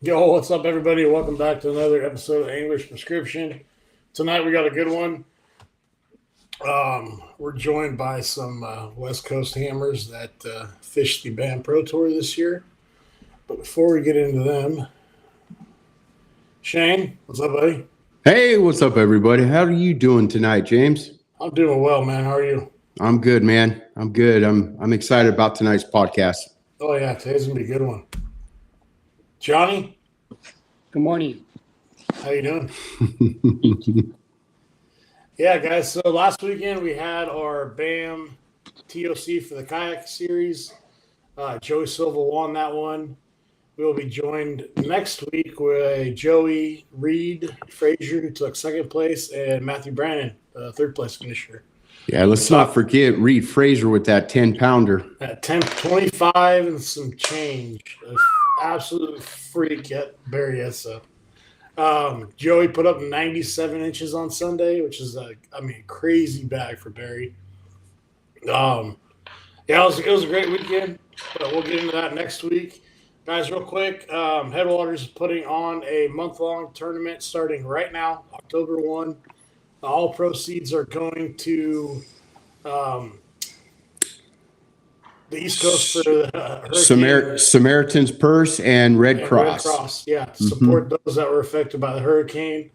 Yo, what's up, everybody? Welcome back to another episode of English Prescription. Tonight we got a good one. We're joined by some West Coast hammers that fished the Band Pro Tour this year. But before we get into them, Shane, what's up, buddy? Hey, what's up, everybody? How are you doing tonight, James? I'm doing well, man. How are you? I'm good, man. I'm good. I'm excited about tonight's podcast. Oh, yeah. Today's going to be a good one. Johnny? Good morning. How you doing? Yeah, guys. So last weekend we had our BAM TOC for the kayak series. Joey Silva won that one. We will be joined next week with Joey Reed Frazier, who took second place, and Matthew Brannon, third place finisher. Yeah, let's not forget Reed Frazier with that 10-pounder. At 10.25 and some change. Absolute freak at Berryessa. Joey put up 97 inches on Sunday, which is a crazy bag for Barry. Yeah, it was a great weekend, but we'll get into that next week. Guys, real quick, Headwaters is putting on a month-long tournament starting right now, October 1. All proceeds are going to the East Coast for the Samaritan's Purse and Red Cross. Red Cross, yeah, to support those that were affected by the hurricane.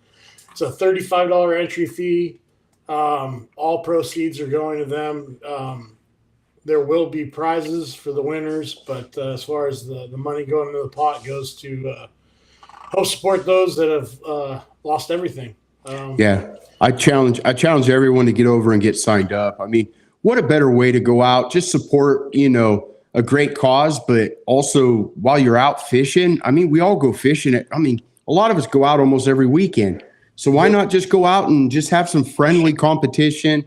It's a $35 entry fee. All proceeds are going to them. There will be prizes for the winners, but as far as the money going into the pot goes to help support those that have lost everything. Yeah, I challenge everyone to get over and get signed up. I mean, what a better way to go out, just support, a great cause, but also while you're out fishing, I mean, we all go fishing. A lot of us go out almost every weekend. So why not just go out and just have some friendly competition,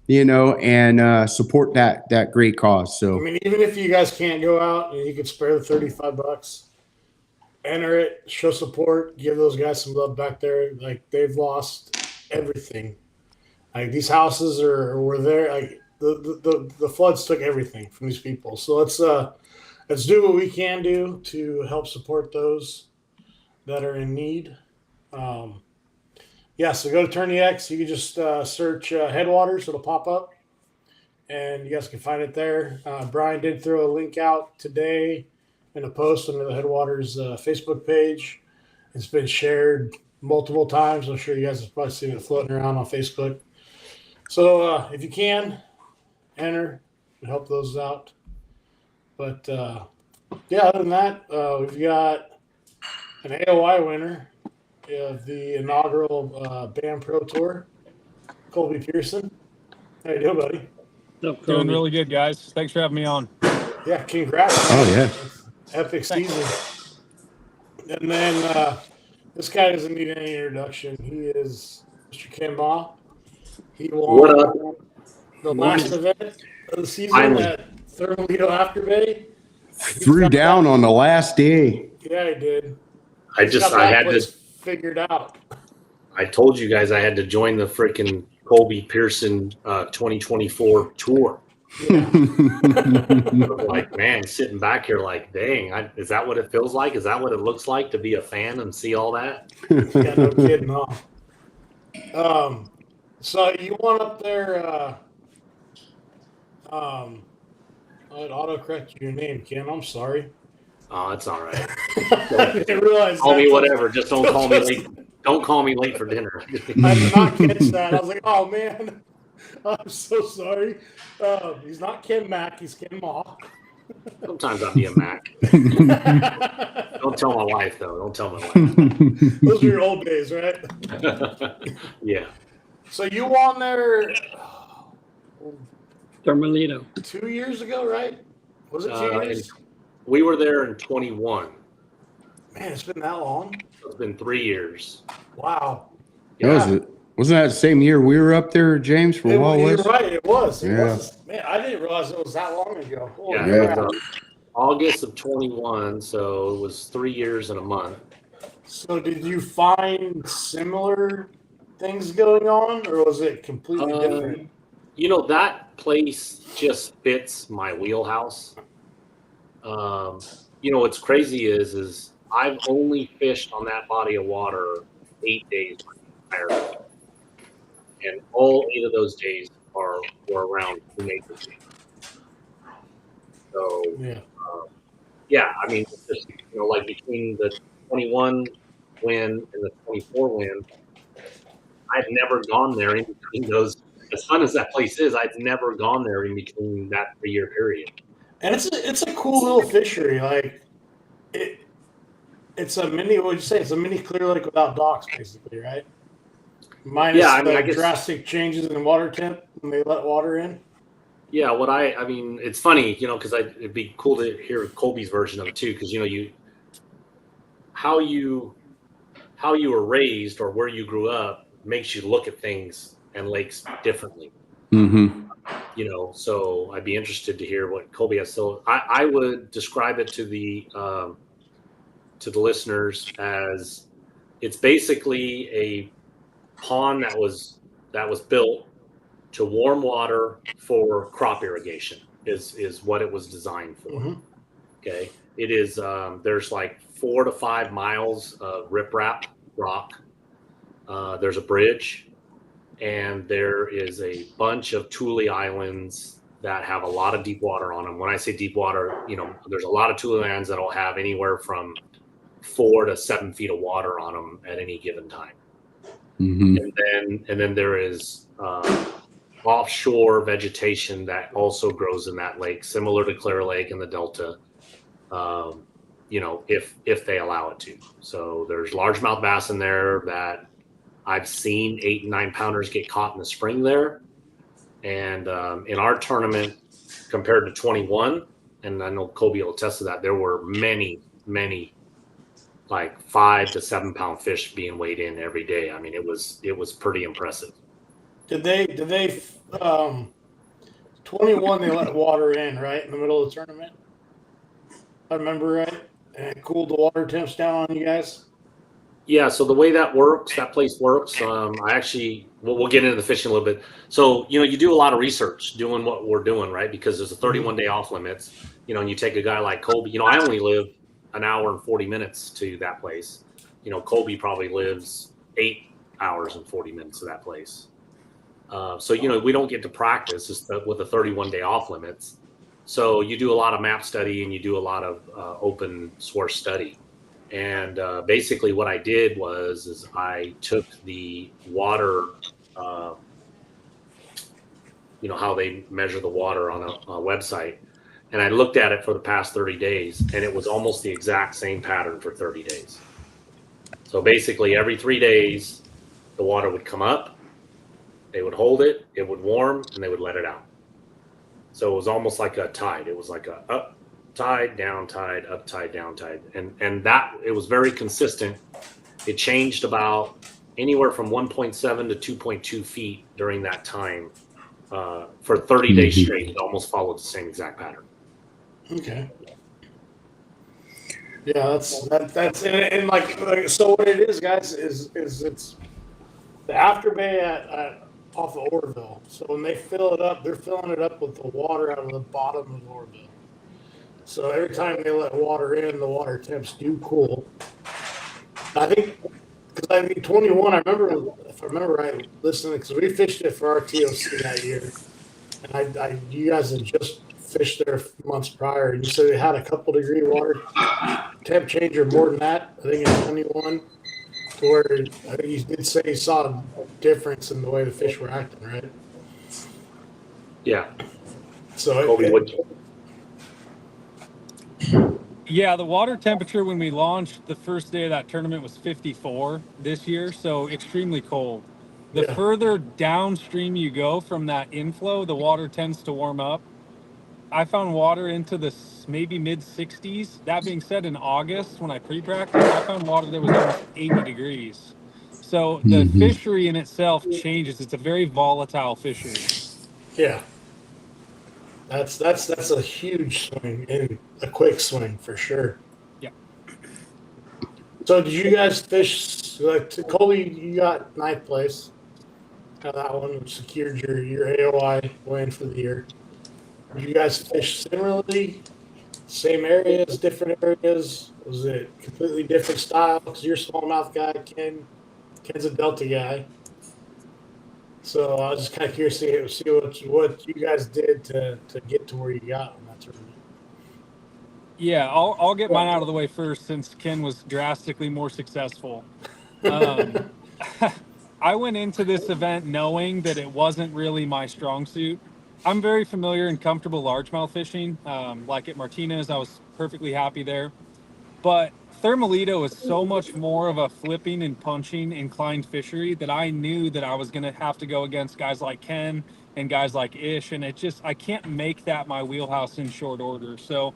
and support that great cause. So, even if you guys can't go out and you could spare the $35, enter it, show support, give those guys some love back there. Like, they've lost everything. Like, these houses were there. Like, the floods took everything from these people. So let's do what we can do to help support those that are in need. So go to Tourney X. You can just search Headwaters. It'll pop up, and you guys can find it there. Brian did throw a link out today in a post under the Headwaters Facebook page. It's been shared multiple times. I'm sure you guys have probably seen it floating around on Facebook. So if you can, enter and help those out. But, other than that, we've got an AOY winner of the inaugural Band Pro Tour, Colby Pearson. How you doing, buddy? Doing really good, guys. Thanks for having me on. Yeah, congrats. Oh, yeah. Epic season. And then this guy doesn't need any introduction. He is Mr. Ken Ma. He won the last event of the season at Thermalito After Bay. Threw down on the last day. Yeah, he did. I had to figured out. I told you guys I had to join the freaking Colby Pearson 2024 tour. Yeah. Like, man, sitting back here like, dang, is that what it feels like? Is that what it looks like to be a fan and see all that? Yeah, no kidding. No. So you went up there. I'd autocorrect your name, Ken. I'm sorry. Oh, it's all right. I didn't realize. Call me whatever. Just don't call me late. Don't call me late for dinner. I did not catch that. I was like, oh man, I'm so sorry. He's not Ken Mack. He's Ken Ma. Sometimes I'll be a Mac. Don't tell my wife though. Don't tell my wife. Those were your old days, right? Yeah. So you won there Thermalito. 2 years ago, right? Was it 2 years? We were there in 21. Man, it's been that long. It's been 3 years. Wow. Yeah. Wasn't that the same year we were up there, James, for Wild West? You're right. It was. Yeah. Man, I didn't realize it was that long ago. It was August of 21, so it was 3 years and a month. So did you find similar things going on, or was it completely different? That place just fits my wheelhouse. What's crazy is I've only fished on that body of water 8 days my entire life. And all 8 of those days were around 2 acres. So Yeah. yeah, I mean, it's just, like between the 21 win and the 24 win, I've never gone there in between those. As fun as that place is, I've never gone there in between that 3-year period. And it's a cool little fishery. Like it's a mini. What would you say? It's a mini Clear Lake without docks, basically, right? Minus Yeah, I mean, the I guess. drastic changes in water temp when they let water in. Yeah, I mean, it's funny, because it'd be cool to hear Colby's version of it too, because how you were raised or where you grew up makes you look at things and lakes differently. Mm-hmm. So I'd be interested to hear what Colby has. So I would describe it to the listeners as it's basically a pond that was built to warm water for crop irrigation is what it was designed for. Mm-hmm. Okay. It is, there's like 4 to 5 miles of riprap rock. There's a bridge, and there is a bunch of Thule islands that have a lot of deep water on them. When I say deep water, there's a lot of Thule islands that'll have anywhere from 4 to 7 feet of water on them at any given time. Mm-hmm. And then there is offshore vegetation that also grows in that lake, similar to Clear Lake and the Delta. If they allow it to. So there's largemouth bass in there that I've seen 8 and 9 pounders get caught in the spring there. And in our tournament, compared to 21, and I know Colby will attest to that, there were many, many like 5 to 7 pound fish being weighed in every day. I mean, it was pretty impressive. Did they 21 they let water in, right, in the middle of the tournament? If I remember right. And it cooled the water temps down on you guys? Yeah, so the way that place works, I actually, we'll get into the fishing a little bit. So, you do a lot of research doing what we're doing, right? Because there's a 31-day off limits, and you take a guy like Colby. I only live an hour and 40 minutes to that place. Colby probably lives 8 hours and 40 minutes to that place. So, we don't get to practice just with the 31-day off limits. So you do a lot of map study and you do a lot of open source study. And basically what I did is I took the water, how they measure the water on a website, and I looked at it for the past 30 days, and it was almost the exact same pattern for 30 days. So basically every 3 days, the water would come up, they would hold it, it would warm, and they would let it out. So it was almost like a tide. It was like a up tide, down tide, up tide, down tide. And that, it was very consistent. It changed about anywhere from 1.7 to 2.2 feet during that time. For 30 days straight, it almost followed the same exact pattern. Okay. Yeah, that's and like so what it is, guys, is it's the after bay at off of Orville. So when they fill it up, they're filling it up with the water out of the bottom of Orville. So every time they let water in, the water temps do cool. I think 21. I remember, if I remember right, listening, because we fished it for our TOC that year, and you guys had just fished there months prior, and you said they had a couple degree water temp change or more than that. I think in 21. Where I think you did say you saw a difference in the way the fish were acting, right? Yeah. So yeah, the water temperature when we launched the first day of that tournament was 54 this year, so extremely cold. The further downstream you go from that inflow, the water tends to warm up. I found water into the maybe mid 60s. That being said, in August, when I pre-practiced, I found water that was almost 80 degrees. So the fishery in itself changes. It's a very volatile fishery. Yeah. That's a huge swing and a quick swing for sure. Yeah. So did you guys fish, Colby, you got 9th place. That one secured your AOY win for the year. Did you guys fish similarly same areas, different areas? Was it completely different style? Because you're a smallmouth guy, Ken's a Delta guy. So I was just kind of curious to see what you guys did to get to where you got on that tournament. Yeah, I'll get mine out of the way first since Ken was drastically more successful. Um, I went into this event knowing that it wasn't really my strong suit. I'm very familiar and comfortable largemouth fishing. Like at Martinez, I was perfectly happy there. But Thermalito is so much more of a flipping and punching inclined fishery that I knew that I was going to have to go against guys like Ken and guys like Ish. And I can't make that my wheelhouse in short order. So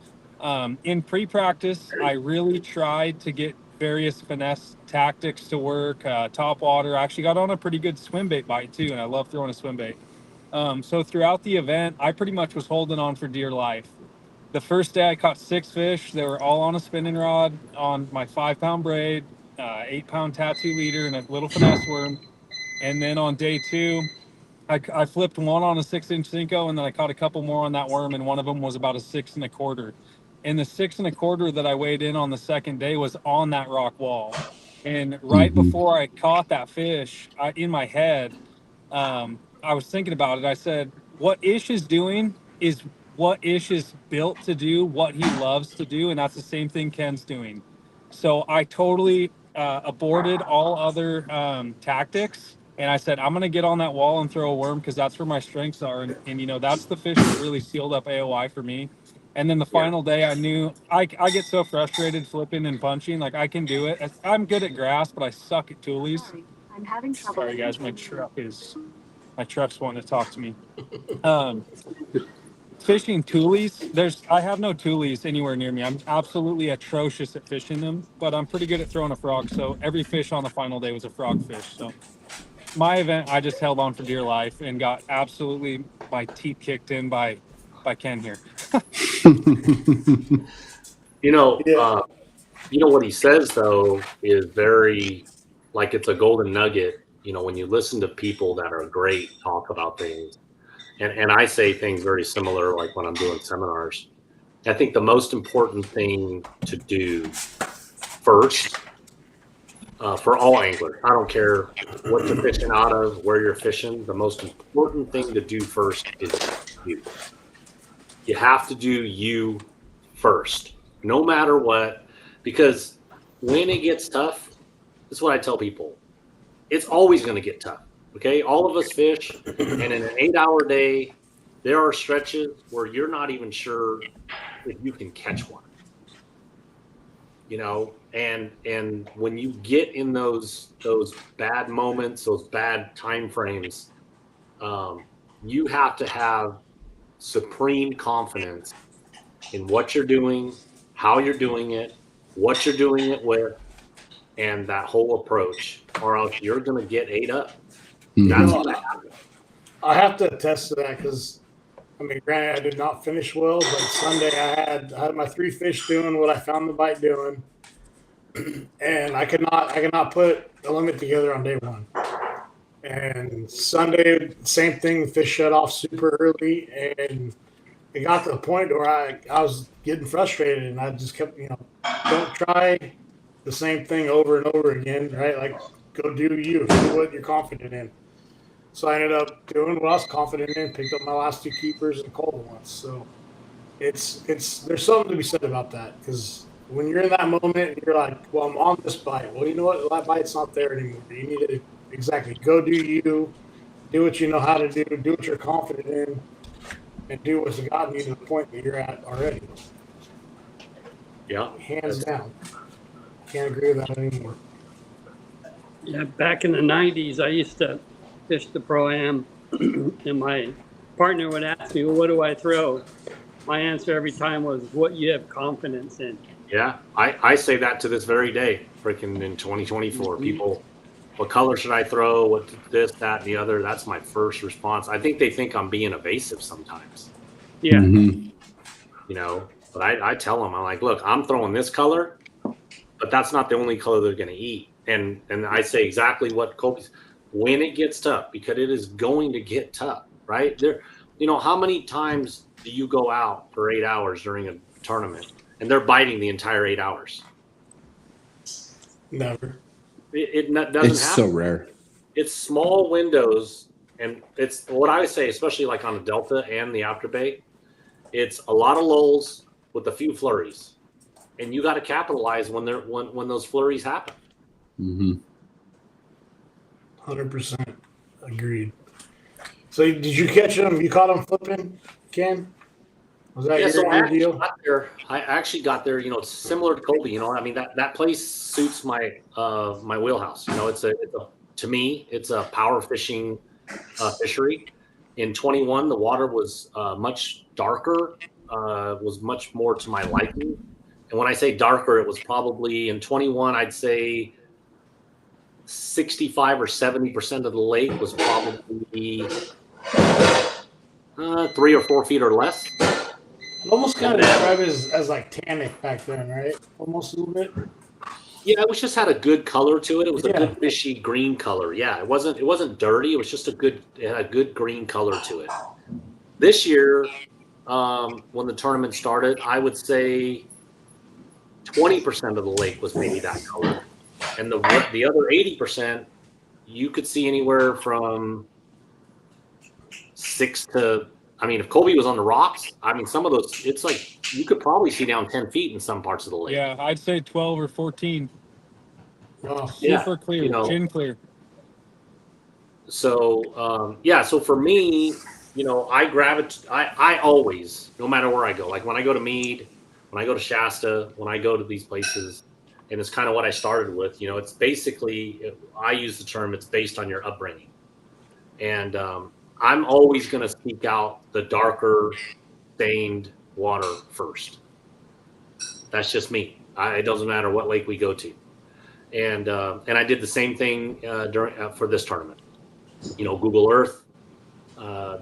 in pre-practice, I really tried to get various finesse tactics to work, top water. I actually got on a pretty good swim bait bite too, and I love throwing a swim bait. So throughout the event, I pretty much was holding on for dear life. The first day I caught 6 fish. They were all on a spinning rod on my 5-pound braid, 8-pound tattoo leader, and a little finesse worm. And then on day 2, I flipped one on a 6-inch Cinco, and then I caught a couple more on that worm, and one of them was about a 6 1/4. And the 6 1/4 that I weighed in on the second day was on that rock wall. And right before I caught that fish, in my head, I was thinking about it. I said, what Ish is doing is what Ish is built to do, what he loves to do, and that's the same thing Ken's doing. So I totally aborted all other tactics, and I said, I'm going to get on that wall and throw a worm because that's where my strengths are. And, you know, that's the fish that really sealed up AOY for me. And then the final day, I knew I get so frustrated flipping and punching. Like, I can do it. I'm good at grass, but I suck at toolies. I'm having trouble. Sorry, guys. My truck's wanting to talk to me. Fishing toolies, I have no toolies anywhere near me. I'm absolutely atrocious at fishing them, but I'm pretty good at throwing a frog. So every fish on the final day was a frog fish. So my event, I just held on for dear life and got absolutely my teeth kicked in by Ken here. You know, what he says though is very, like, it's a golden nugget. You know, when you listen to people that are great talk about things, and I say things very similar, like when I'm doing seminars. I think the most important thing to do first, for all anglers, I don't care what you're fishing out of, where you're fishing, the most important thing to do first is you. You have to do you first, no matter what, because when it gets tough, that's what I tell people. It's always going to get tough. Okay, all of us fish, and in an 8-hour day, there are stretches where you're not even sure if you can catch one. You know, and when you get in those bad moments, those bad time frames, you have to have supreme confidence in what you're doing, how you're doing it, what you're doing it with, and that whole approach, or else you're going to get ate up. That's what happened. I have to attest to that because, I mean, granted, I did not finish well, but Sunday I had my 3 fish doing what I found the bite doing, and I could not put a limit together on day 1. And Sunday, same thing. The fish shut off super early, and it got to the point where I was getting frustrated, and I just kept, don't try the same thing over and over again, right? Like, go do what you're confident in. So I ended up doing what I was confident in, picked up my last 2 keepers and called once. So it's there's something to be said about that, because when you're in that moment and you're like, well, I'm on this bite. Well, you know what? That bite's not there anymore. You need to go do what you know how to do what you're confident in, and do what's gotten you to the point that you're at already. Yeah. Hands down. Can't agree with that anymore. Yeah, back in the 90s, I used to fish the Pro-Am, and my partner would ask me, well, what do I throw? My answer every time was what you have confidence in. Yeah, I say that to this very day, freaking in 2024. People, what color should I throw? What this, that, and the other? That's my first response. I think they think I'm being evasive sometimes. Yeah. You know, but I tell them, I'm like, look, I'm throwing this color, but that's not the only color they're going to eat. And I say exactly what Colby's, when it gets tough, because it is going to get tough, right? There, how many times do you go out for 8 hours during tournament, and they're biting the entire 8 hours. Never. It doesn't It's happen. so rare. It's small windows, and it's what I would say, especially like on the Delta and the Afterbay, it's a lot of lulls with a few flurries, and you got to capitalize when those flurries happen. 100% agreed. So did you catch them? You caught them flipping, Ken? Was that your deal? I actually got there. You know, it's similar to Colby. You know, I mean that place suits my my wheelhouse. You know, to me, it's a power fishing fishery. In 21, the water was much darker, was much more to my liking. And when I say darker, it was probably in 21, I'd say 65 or 70% of the lake was probably 3 or 4 feet or less. Almost kind of described as like tannic back then, right? Almost a little bit. Yeah, it just had a good color to it. It was a good fishy green color. Yeah, it wasn't dirty. It was just it had a good green color to it. This year, when the tournament started, I would say 20% of the lake was maybe that color, and the other 80%, you could see anywhere from 6 to. I mean, if Colby was on the rocks, I mean, some of those, it's like you could probably see down 10 feet in some parts of the lake. Yeah, I'd say 12 or 14. Oh, super clear, you know, chin clear. So, so for me, you know, I always, no matter where I go, like when I go to Meade, when I go to Shasta, when I go to these places, and it's kind of what I started with, you know, it's basically, I use the term, it's based on your upbringing. And, I'm always going to seek out the darker stained water first. That's just me. It doesn't matter what lake we go to. And I did the same thing for this tournament. You know, Google Earth,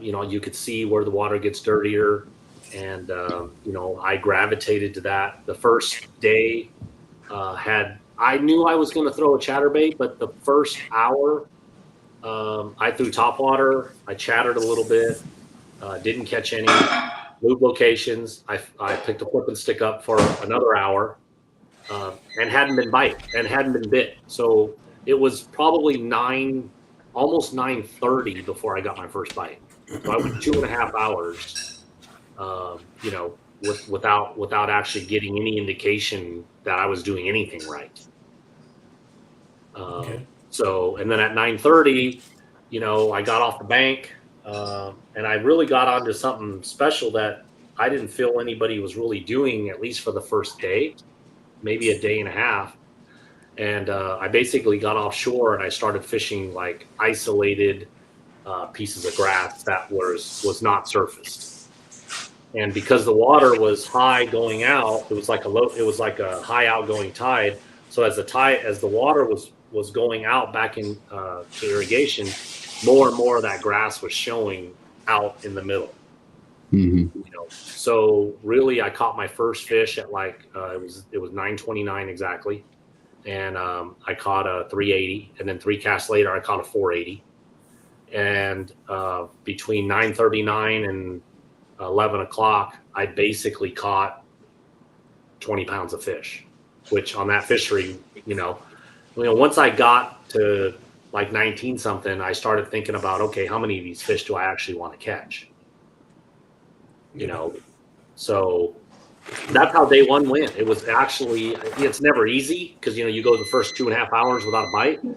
you know, you could see where the water gets dirtier. And, you know, I gravitated to that. The first day I knew I was going to throw a chatterbait, but the first hour, I threw topwater. I chattered a little bit, didn't catch any. Moved locations. I picked a flipping stick up for another hour, and hadn't been bit. So it was probably almost 9:30 before I got my first bite. So I went 2.5 hours, you know, without actually getting any indication that I was doing anything right. okay. So, and then at 9:30, you know, I got off the bank, and I really got onto something special that I didn't feel anybody was really doing, at least for the first day, maybe a day and a half. And I basically got offshore and I started fishing like isolated pieces of grass that was not surfaced. And because the water was high going out, it was like a high outgoing tide. So as the water was going out back in to irrigation, more and more of that grass was showing out in the middle. You know, so really, I caught my first fish at like it was 9:29 exactly, and I caught a 380, and then 3 casts later, I caught a 480, and between 9:39 and 11 o'clock, I basically caught 20 pounds of fish, which on that fishery, you know, once I got to like 19 something, I started thinking about, okay, how many of these fish do I actually want to catch? You know, so that's how day one went. It was actually, it's never easy because, you know, you go the first 2.5 hours without a bite. You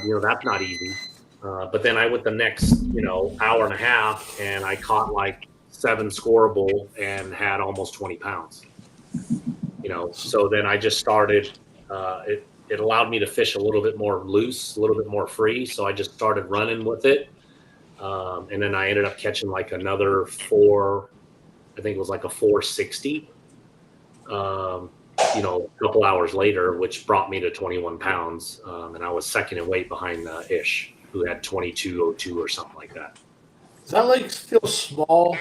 know, that's not easy. But then I went the next, you know, hour and a half and I caught like 7 scoreable and had almost 20 pounds. You know, so then I just started, it allowed me to fish a little bit more loose, a little bit more free. So I just started running with it. And then I ended up catching like another 4, I think it was like a 460, you know, a couple hours later, which brought me to 21 pounds. And I was second in weight behind Ish, who had 2202 or something like that. Does that lake feel small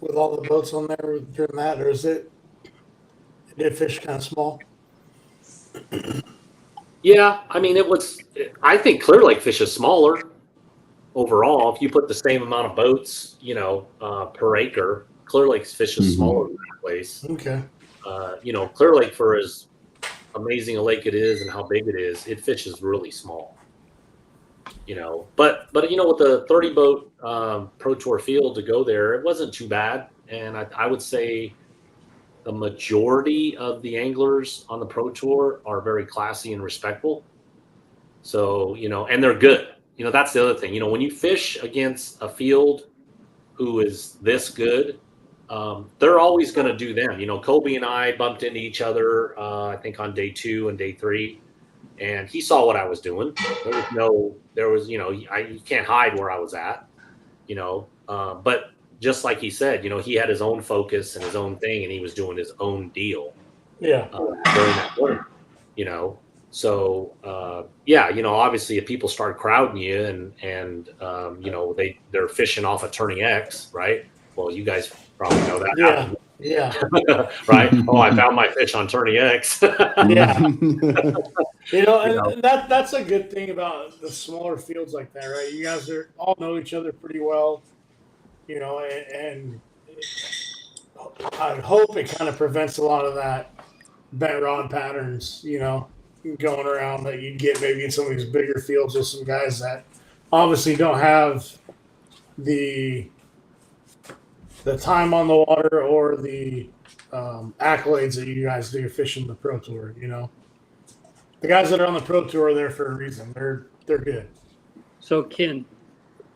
with all the boats on there during that, or did fish kind of small? Yeah, I mean, I think Clear Lake fish is smaller overall. If you put the same amount of boats, you know, per acre, Clear Lake's fish is Mhm. smaller than that place. Okay. Clear Lake, for as amazing a lake it is and how big it is, it fishes really small. But with the 30 boat Pro Tour field to go there, it wasn't too bad. And I would say the majority of the anglers on the Pro Tour are very classy and respectful. So, and they're good. That's the other thing. When you fish against a field who is this good, they're always going to do them. Colby and I bumped into each other, I think on day 2 and day 3, and he saw what I was doing. You can't hide where I was at, but just like he said, he had his own focus and his own thing, and he was doing his own deal. Yeah. During that tournament, So obviously if people start crowding you and they're fishing off a turning X, right? Well, you guys probably know that. Yeah. Yeah. Right. Oh, I found my fish on turning X. Yeah. And that's a good thing about the smaller fields like that, right? You guys all know each other pretty well, and I'd hope it kind of prevents a lot of that bent rod patterns, going around that you'd get maybe in some of these bigger fields with some guys that obviously don't have the time on the water or the accolades that you guys do fishing the Pro Tour. The guys that are on the Pro Tour are there for a reason. They're good. So Ken,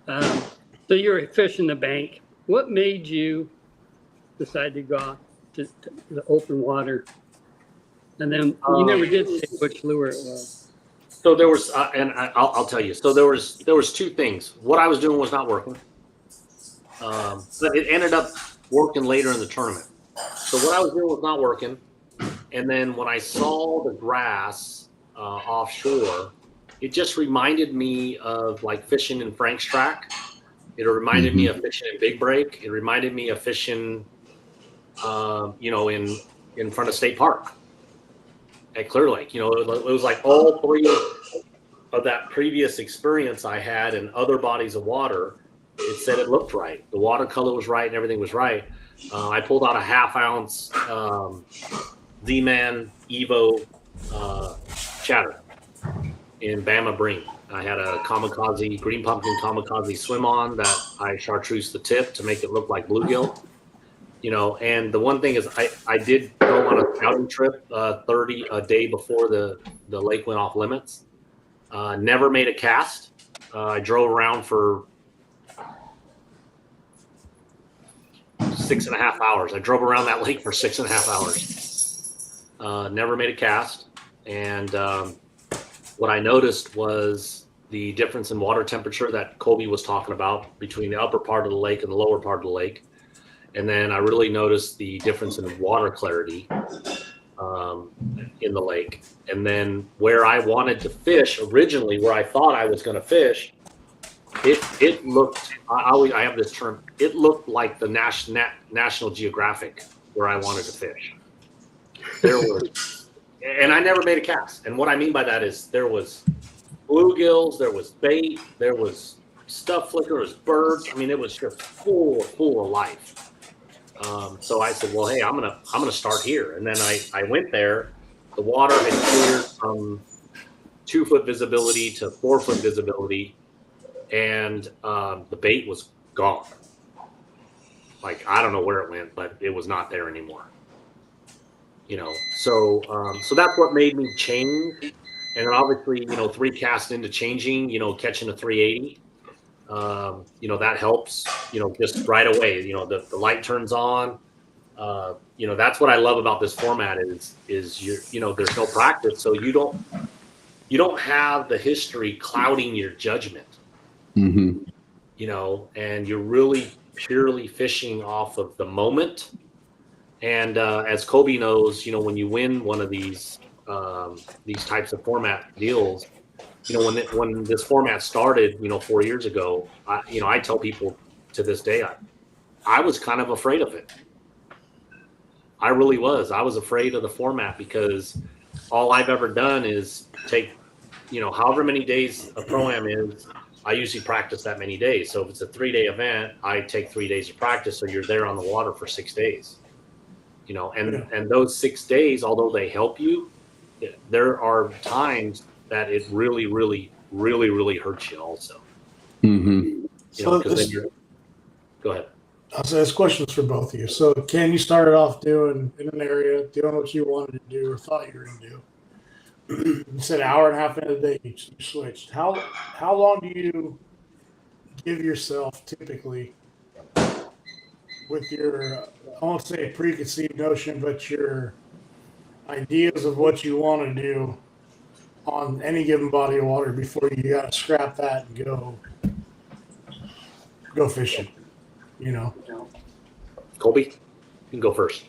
so you were fishing the bank. What made you decide to go out to the open water? And then you never did say which lure it was. So there was, and I'll tell you. So there was 2 things. What I was doing was not working, but it ended up working later in the tournament. So what I was doing was not working, and then when I saw the grass offshore, it just reminded me of like fishing in Frank's Track. It reminded me of fishing in Big Break. It reminded me of fishing, in front of State Park at Clear Lake. It was like all 3 of that previous experience I had in other bodies of water. It said it looked right. The watercolor was right and everything was right. I pulled out a 1/2 ounce Z-Man Evo chatter in Bama Breen. I had a kamikaze, green pumpkin kamikaze swim on that I chartreuse the tip to make it look like bluegill. And the one thing is I did go on a scouting trip 30 a day before the lake went off limits. Never made a cast. I drove around for 6.5 hours. I drove around that lake for 6.5 hours. Never made a cast. And what I noticed was the difference in water temperature that Colby was talking about between the upper part of the lake and the lower part of the lake. And then I really noticed the difference in water clarity in the lake. And then where I wanted to fish originally, where I thought I was going to fish, it looked, I have this term, it looked like the National Geographic where I wanted to fish. There was, and I never made a cast. And what I mean by that is there was bluegills, there was bait, there was stuff flicker, there was birds. I mean, it was just full of life. So I said, well, hey, I'm gonna start here. And then I went there. The water had cleared from 2-foot visibility to 4-foot visibility, and the bait was gone. Like, I don't know where it went, but it was not there anymore. So that's what made me change. And then obviously, 3 casts into changing, catching a 380. That helps, just right away, the light turns on. That's what I love about this format is there's no practice. So you don't have the history clouding your judgment, and you're really purely fishing off of the moment. And as Colby knows, when you win one of these types of format deals, when this format started, 4 years ago, I tell people to this day, I was kind of afraid of it. I really was. I was afraid of the format because all I've ever done is take, however many days a pro-am is, I usually practice that many days. So if it's a 3-day event, I take 3 days of practice. So you're there on the water for 6 days, and those 6 days, although they help you, there are times that it really, really, really, really hurts you also. Mm-hmm. Because then you're, go ahead. So this question's for both of you. So Ken, you started off doing in an area, doing what you wanted to do or thought you were going to do. You said an hour and a half into the day, you switched. How long do you give yourself typically with your, I won't say preconceived notion, but your ideas of what you want to do on any given body of water before you got to scrap that and go fishing, Colby, you can go first.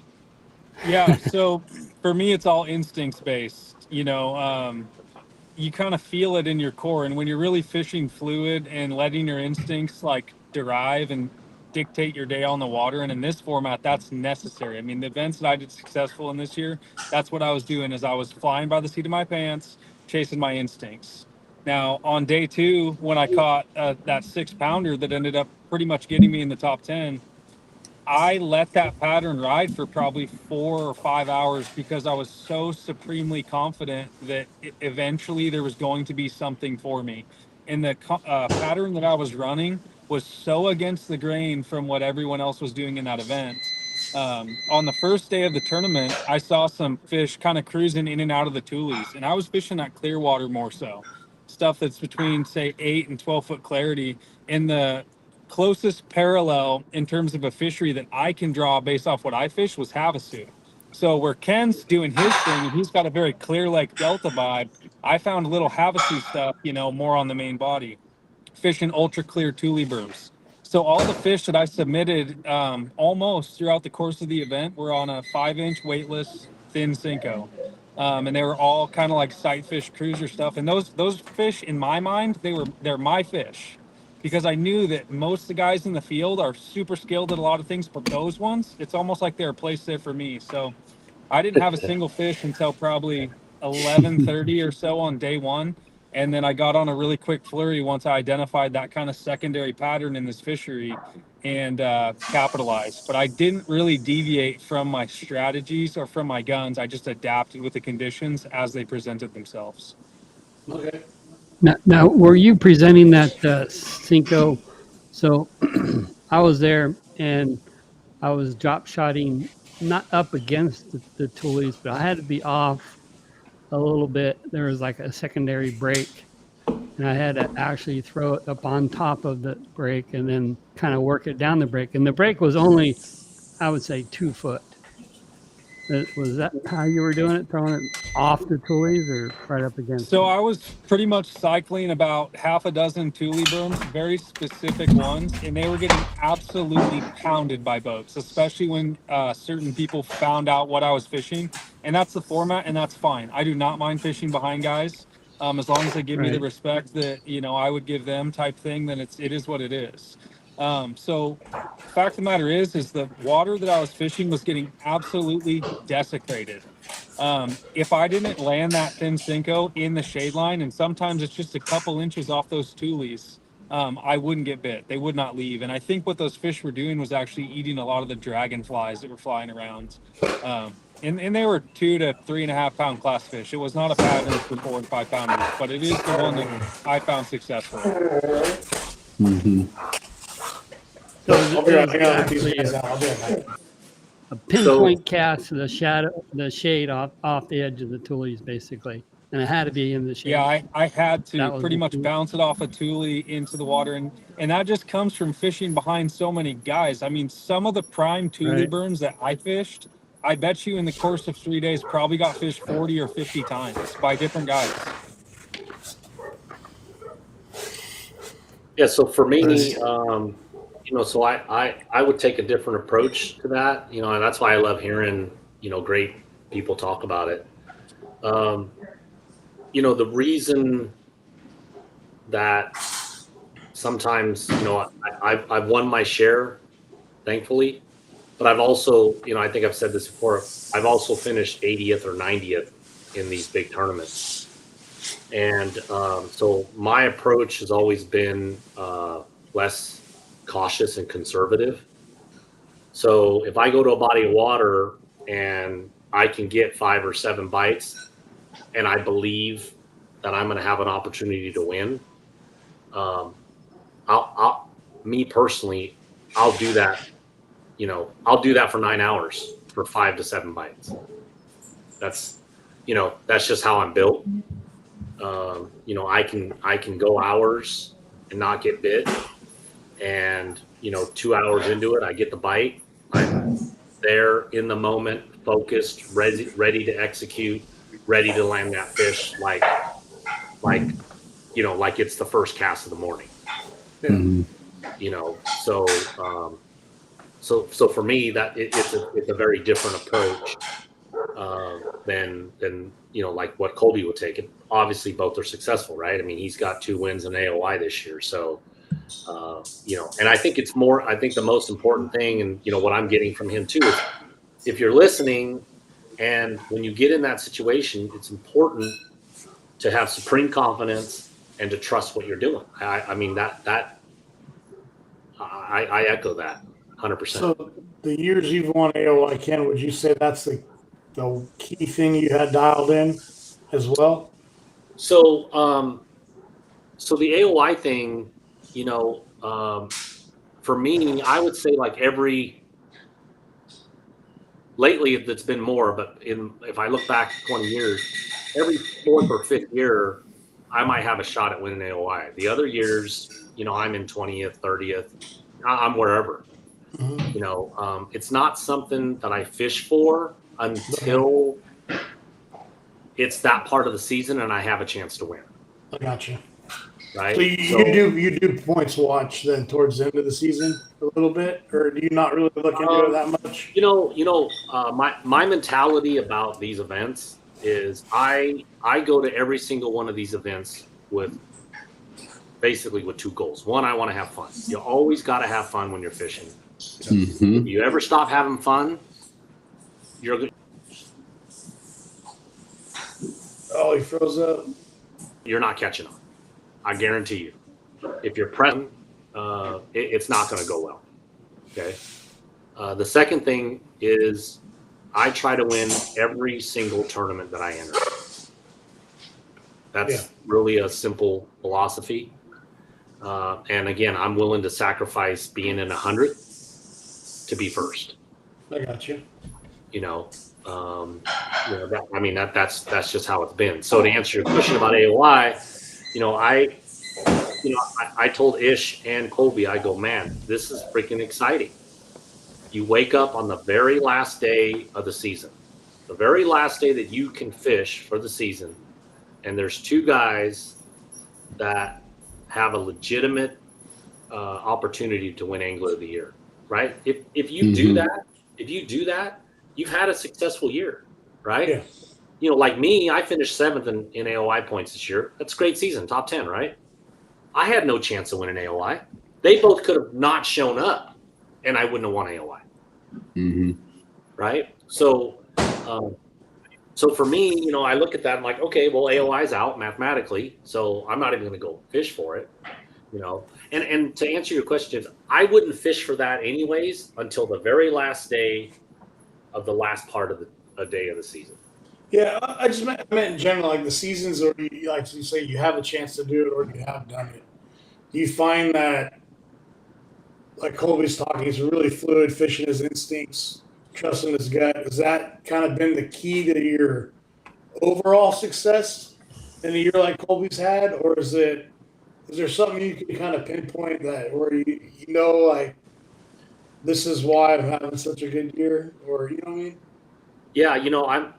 Yeah, so for me, it's all instincts based. You kind of feel it in your core, and when you're really fishing fluid and letting your instincts like derive and dictate your day on the water, and in this format, that's necessary. I mean, the events that I did successful in this year, that's what I was doing. Is I was flying by the seat of my pants, chasing my instincts. Now on day 2, when I caught that 6-pounder that ended up pretty much getting me in the top 10, I let that pattern ride for probably 4 or 5 hours because I was so supremely confident that eventually there was going to be something for me. And the pattern that I was running was so against the grain from what everyone else was doing in that event. On the first day of the tournament, I saw some fish kind of cruising in and out of the tulies, and I was fishing that clear water more so. Stuff that's between, say, 8 and 12 foot clarity. In the closest parallel in terms of a fishery that I can draw based off what I fish was Havasu. So where Ken's doing his thing and he's got a very Clear Lake Delta vibe, I found a little Havasu stuff, more on the main body, fishing ultra clear tule berms. So all the fish that I submitted almost throughout the course of the event were on a 5-inch weightless thin Cinco. And they were all kind of like sight fish cruiser stuff. And those fish, in my mind, they're my fish, because I knew that most of the guys in the field are super skilled at a lot of things, but those ones, it's almost like they're placed there for me. So I didn't have a single fish until probably 11:30 or so on day 1. And then I got on a really quick flurry once I identified that kind of secondary pattern in this fishery and capitalized. But I didn't really deviate from my strategies or from my guns. I just adapted with the conditions as they presented themselves. Okay. Now, were you presenting that Cinco? So I was there and I was drop shotting, not up against the tulies, but I had to be off a little bit. There was like a secondary break, and I had to actually throw it up on top of the break and then kind of work it down the break. And the break was only, I would say, 2 foot. Was that how you were doing it, throwing it off the tulies or right up against So it? I was pretty much cycling about half a dozen tule berms, very specific ones, and they were getting absolutely pounded by boats, especially when certain people found out what I was fishing. And that's the format, and that's fine. I do not mind fishing behind guys, as long as they give me the Right. respect that I would give them, type thing. Then it is what it is. So fact of the matter is the water that I was fishing was getting absolutely desecrated. If I didn't land that thin Cinco in the shade line, and sometimes it's just a couple inches off those tulies, I wouldn't get bit. They would not leave. And I think what those fish were doing was actually eating a lot of the dragonflies that were flying around. And they were 2 to 3.5 pound class fish. It was not a pattern for 4 and 5 pounders, but it is the one that I found successful. Mm-hmm. So I'll be right back. I'll get these actually guys out. I'll be right back. a pinpoint cast to the shade off the edge of the tulies, basically, and it had to be in the shade. Yeah, I had That to was pretty the much key. bounce it off a tule into the water, and that just comes from fishing behind so many guys. I mean, some of the prime tule Right. berms that I fished, I bet you in the course of 3 days probably got fished 40 or 50 times by different guys. Yeah. So for me, so I would take a different approach to that, and that's why I love hearing, great people talk about it. The reason that sometimes, I've won my share, thankfully, but I've also, I think I've said this before, I've also finished 80th or 90th in these big tournaments. And so my approach has always been less cautious and conservative. So if I go to a body of water and I can get 5 or 7 bites, and I believe that I'm going to have an opportunity to win, me personally, I'll do that. I'll do that for 9 hours for 5 to 7 bites. That's just how I'm built. I can go hours and not get bit, and 2 hours into it, I get the bite. I'm there in the moment, focused, ready to execute, ready to land that fish, like it's the first cast of the morning. Yeah. Mhm. So for me, that it's a very different approach than like what Colby would take. It obviously both are successful, right? I mean, he's got 2 wins in AOY this year, so and I think the most important thing, and what I'm getting from him too, is if you're listening, and when you get in that situation, it's important to have supreme confidence and to trust what you're doing. I mean that I echo that 100%. So the years you've won AOY, Ken, would you say that's the key thing you had dialed in as well? So the AOI thing, for me, I would say like lately it's been more, but if I look back 20 years, every 4th or 5th year, I might have a shot at winning AOI. The other years, I'm in 20th, 30th, I'm wherever. Mm-hmm. It's not something that I fish for until it's that part of the season and I have a chance to win. I got you. Right. So you do points watch then towards the end of the season a little bit, or do you not really look into it that much? My mentality about these events is I go to every single one of these events with 2 goals. One, I want to have fun. You always got to have fun when you're fishing. Mhm. If you ever stop having fun, Oh, he froze up. you're not catching them. I guarantee you. If you're present, it's not going to go well. Okay. The second thing is I try to win every single tournament that I enter. That's really a simple philosophy. And again, I'm willing to sacrifice being in 100 to be first. I got you. That's just how it's been. So to answer your question about AOI, I told Ish and Colby, I go, man, this is freaking exciting. You wake up on the very last day of the season, the very last day that you can fish for the season, and there's 2 guys that have a legitimate opportunity to win Angler of the Year, right? If you do that, you've had a successful year, right? Yeah. Like me, I finished 7th in AOI points this year. That's a great season, top 10, right? I had no chance of winning AOI. They both could have not shown up, and I wouldn't have won AOI. Mm-hmm. Right? So for me, I look at that, I'm like, okay, well, AOI's out mathematically, so I'm not even going to go fish for it. And to answer your question, I wouldn't fish for that anyways until the very last day of the last part of the day of the season. Yeah, I meant in general, like the seasons, or like you say, you have a chance to do it, or you have done it. Do you find that, like Colby's talking, he's really fluid, fishing his instincts, trusting his gut? Has that kind of been the key to your overall success in a year like Colby's had, or is there something you can kind of pinpoint that where like this is why I'm having such a good year, or you know what I mean? Yeah,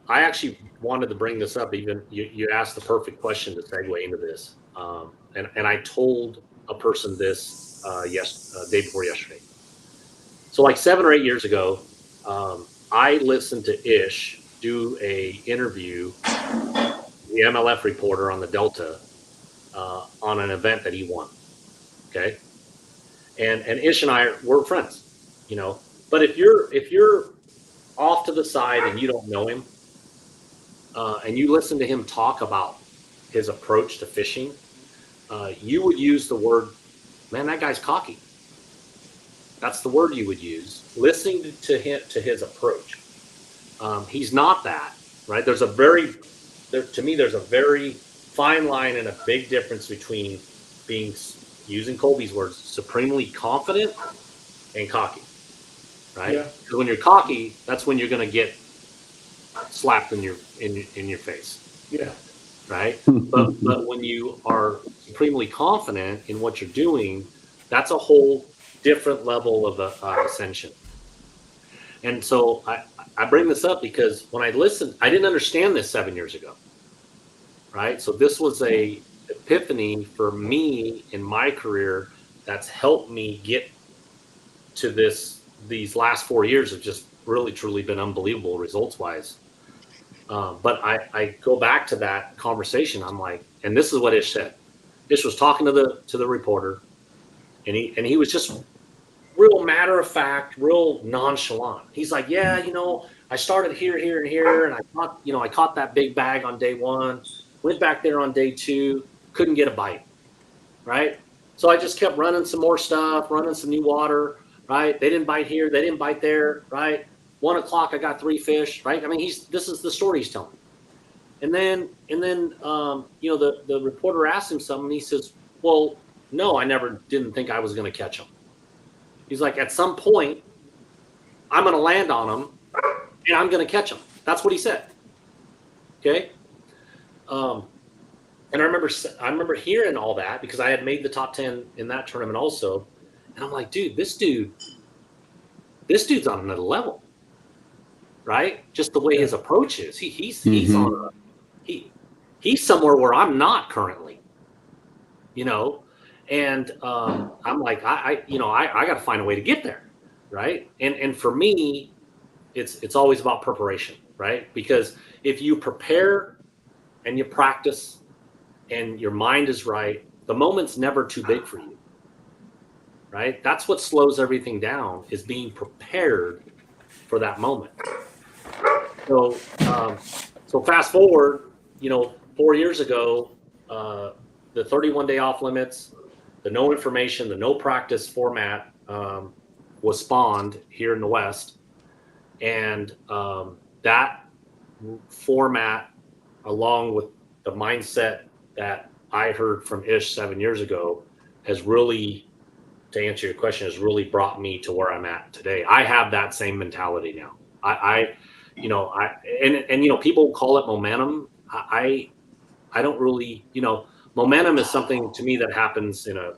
I actually wanted to bring this up. Even you asked the perfect question to segue into this, and I told a person this day before yesterday. So like 7 or 8 years ago, I listened to Ish do a interview, the MLF reporter on the Delta, on an event that he won. Okay, and Ish and I were friends, But if you're off to the side and you don't know him, and you listen to him talk about his approach to fishing, you would use the word, man, that guy's cocky. That's the word you would use. Listening to his approach. He's not that, right? There's a very fine line and a big difference between being, using Colby's words, supremely confident and cocky, right? Yeah. Because when you're cocky, that's when you're going to get slapped in your face, Yeah. right? but when you are supremely confident in what you're doing, that's a whole different level of ascension. And so I bring this up because when I listened, I didn't understand this 7 years ago, right? So this was a epiphany for me in my career that's helped me get to these last 4 years have just really truly been unbelievable results wise. But I go back to that conversation. I'm like, and this is what Ish said. Ish was talking to the reporter, and he was just real matter of fact, real nonchalant. He's like, yeah, I started here, and here, and I caught that big bag on day 1, went back there on day 2, couldn't get a bite, right? So I just kept running some more stuff, running some new water, right? They didn't bite here, they didn't bite there, right? 1 o'clock, I got 3 fish, right? I mean, this is the story he's telling. And then, the reporter asked him something. And he says, well, no, I never didn't think I was going to catch him. He's like, at some point, I'm going to land on him, and I'm going to catch him. That's what he said. Okay. And I remember hearing all that because I had made the top 10 in that tournament also, and I'm like, dude, this dude's on another level. Right? Just the way his approach is. He's on he's somewhere where I'm not currently. And I'm like, I got to find a way to get there, right? And for me, it's always about preparation, right? Because if you prepare and you practice and your mind is right, the moment's never too big for you, right? That's what slows everything down, is being prepared for that moment. So fast forward, 4 years ago, the 31-day off limits, the no information, the no practice format was spawned here in the West. And that format, along with the mindset that I heard from Ish 7 years ago, has really, to answer your question, has really brought me to where I'm at today. I have that same mentality now. People call it momentum. I don't really, momentum is something to me that happens in a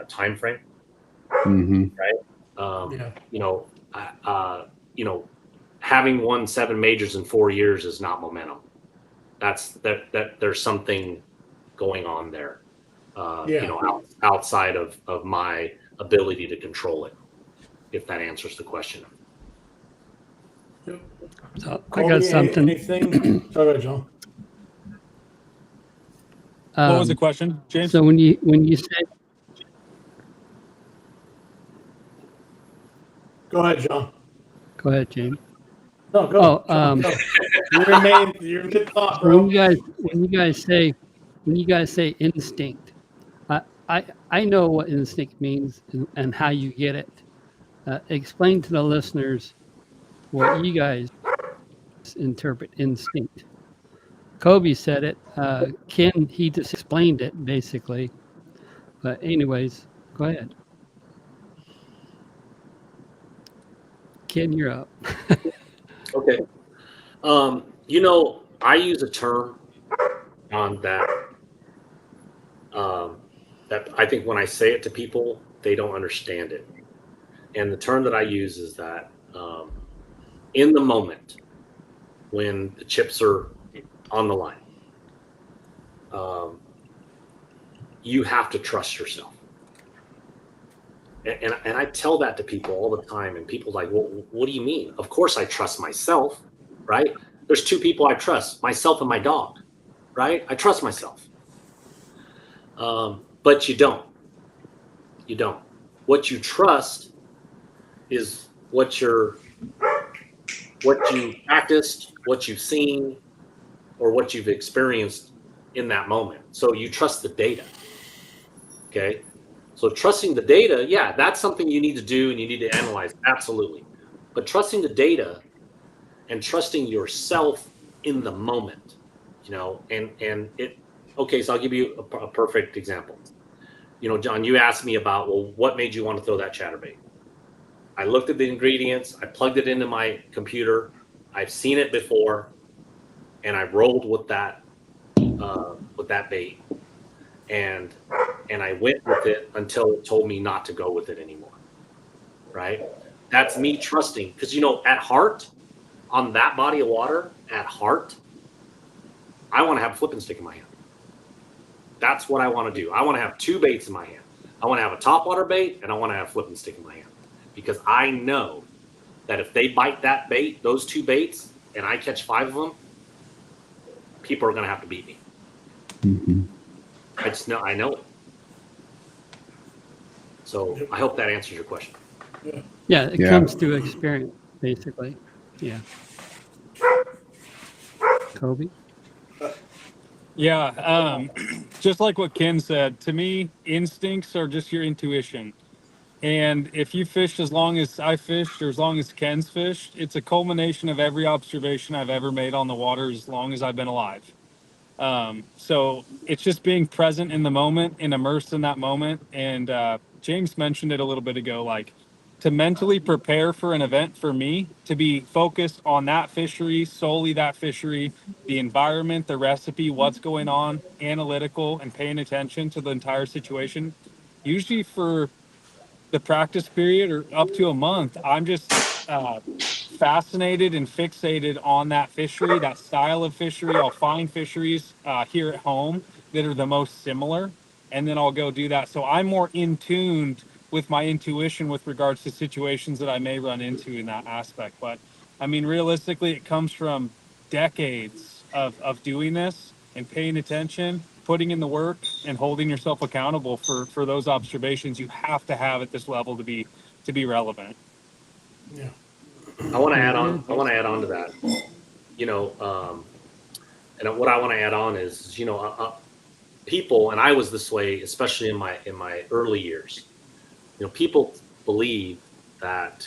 time frame, right? Having won 7 majors in 4 years is not momentum. That's that there's something going on there, outside of my ability to control it, if that answers the question. So Colby, I got something. Anything? Go ahead, John. What was the question, James? So when you say, Go ahead, John. go ahead, James. No, go. John, go. You're in good thought, bro. When you guys say instinct, I know what instinct means and how you get it. Explain to the listeners what you guys interpret instinct. Colby said it. Ken, he just explained it basically. But anyways, go ahead. Ken, you're up. Okay. I use a term on that that I think when I say it to people, they don't understand it. And the term that I use is that in the moment when the chips are on the line, you have to trust yourself. And I tell that to people all the time, and people are like, well, what do you mean? Of course I trust myself, right? There's 2 people I trust, myself and my dog, right? I trust myself. But you don't. You don't. What you trust is what you practiced, what you've seen, or what you've experienced in that moment. So you trust the data. Okay. So trusting the data, yeah, that's something you need to do and you need to analyze. Absolutely. But trusting the data and trusting yourself in the moment, and it, okay, so I'll give you a perfect example. John, you asked me about, well, what made you want to throw that chatterbait? I looked at the ingredients, I plugged it into my computer, I've seen it before, and I rolled with that bait, and I went with it until it told me not to go with it anymore. Right? That's me trusting, because at heart, on that body of water, at heart, I want to have a flipping stick in my hand. That's what I want to do. I want to have two baits in my hand. I want to have a topwater bait, and I want to have a flipping stick in my hand, because I know that if they bite that bait, those two baits, and I catch 5 of them, people are going to have to beat me. Mm-hmm. I know it. So I hope that answers your question. Yeah, it comes through experience, basically. Yeah. Colby? Yeah, just like what Ken said, to me, instincts are just your intuition. And if you fished as long as I fished or as long as Ken's fished, it's a culmination of every observation I've ever made on the water as long as I've been alive. So it's just being present in the moment and immersed in that moment. And James mentioned it a little bit ago, like to mentally prepare for an event for me, to be focused on that fishery, solely that fishery, the environment, the recipe, what's going on, analytical, and paying attention to the entire situation. Usually for the practice period or up to a month, I'm just fascinated and fixated on that fishery, that style of fishery. I'll find fisheries here at home that are the most similar, and then I'll go do that. So I'm more in tune with my intuition with regards to situations that I may run into in that aspect. But I mean, realistically, it comes from decades of doing this and paying attention, putting in the work, and holding yourself accountable for those observations you have to have at this level to be relevant. Yeah. I want to add on. I want to add on to that. And what I want to add on is, people, and I was this way, especially in my early years. People believe that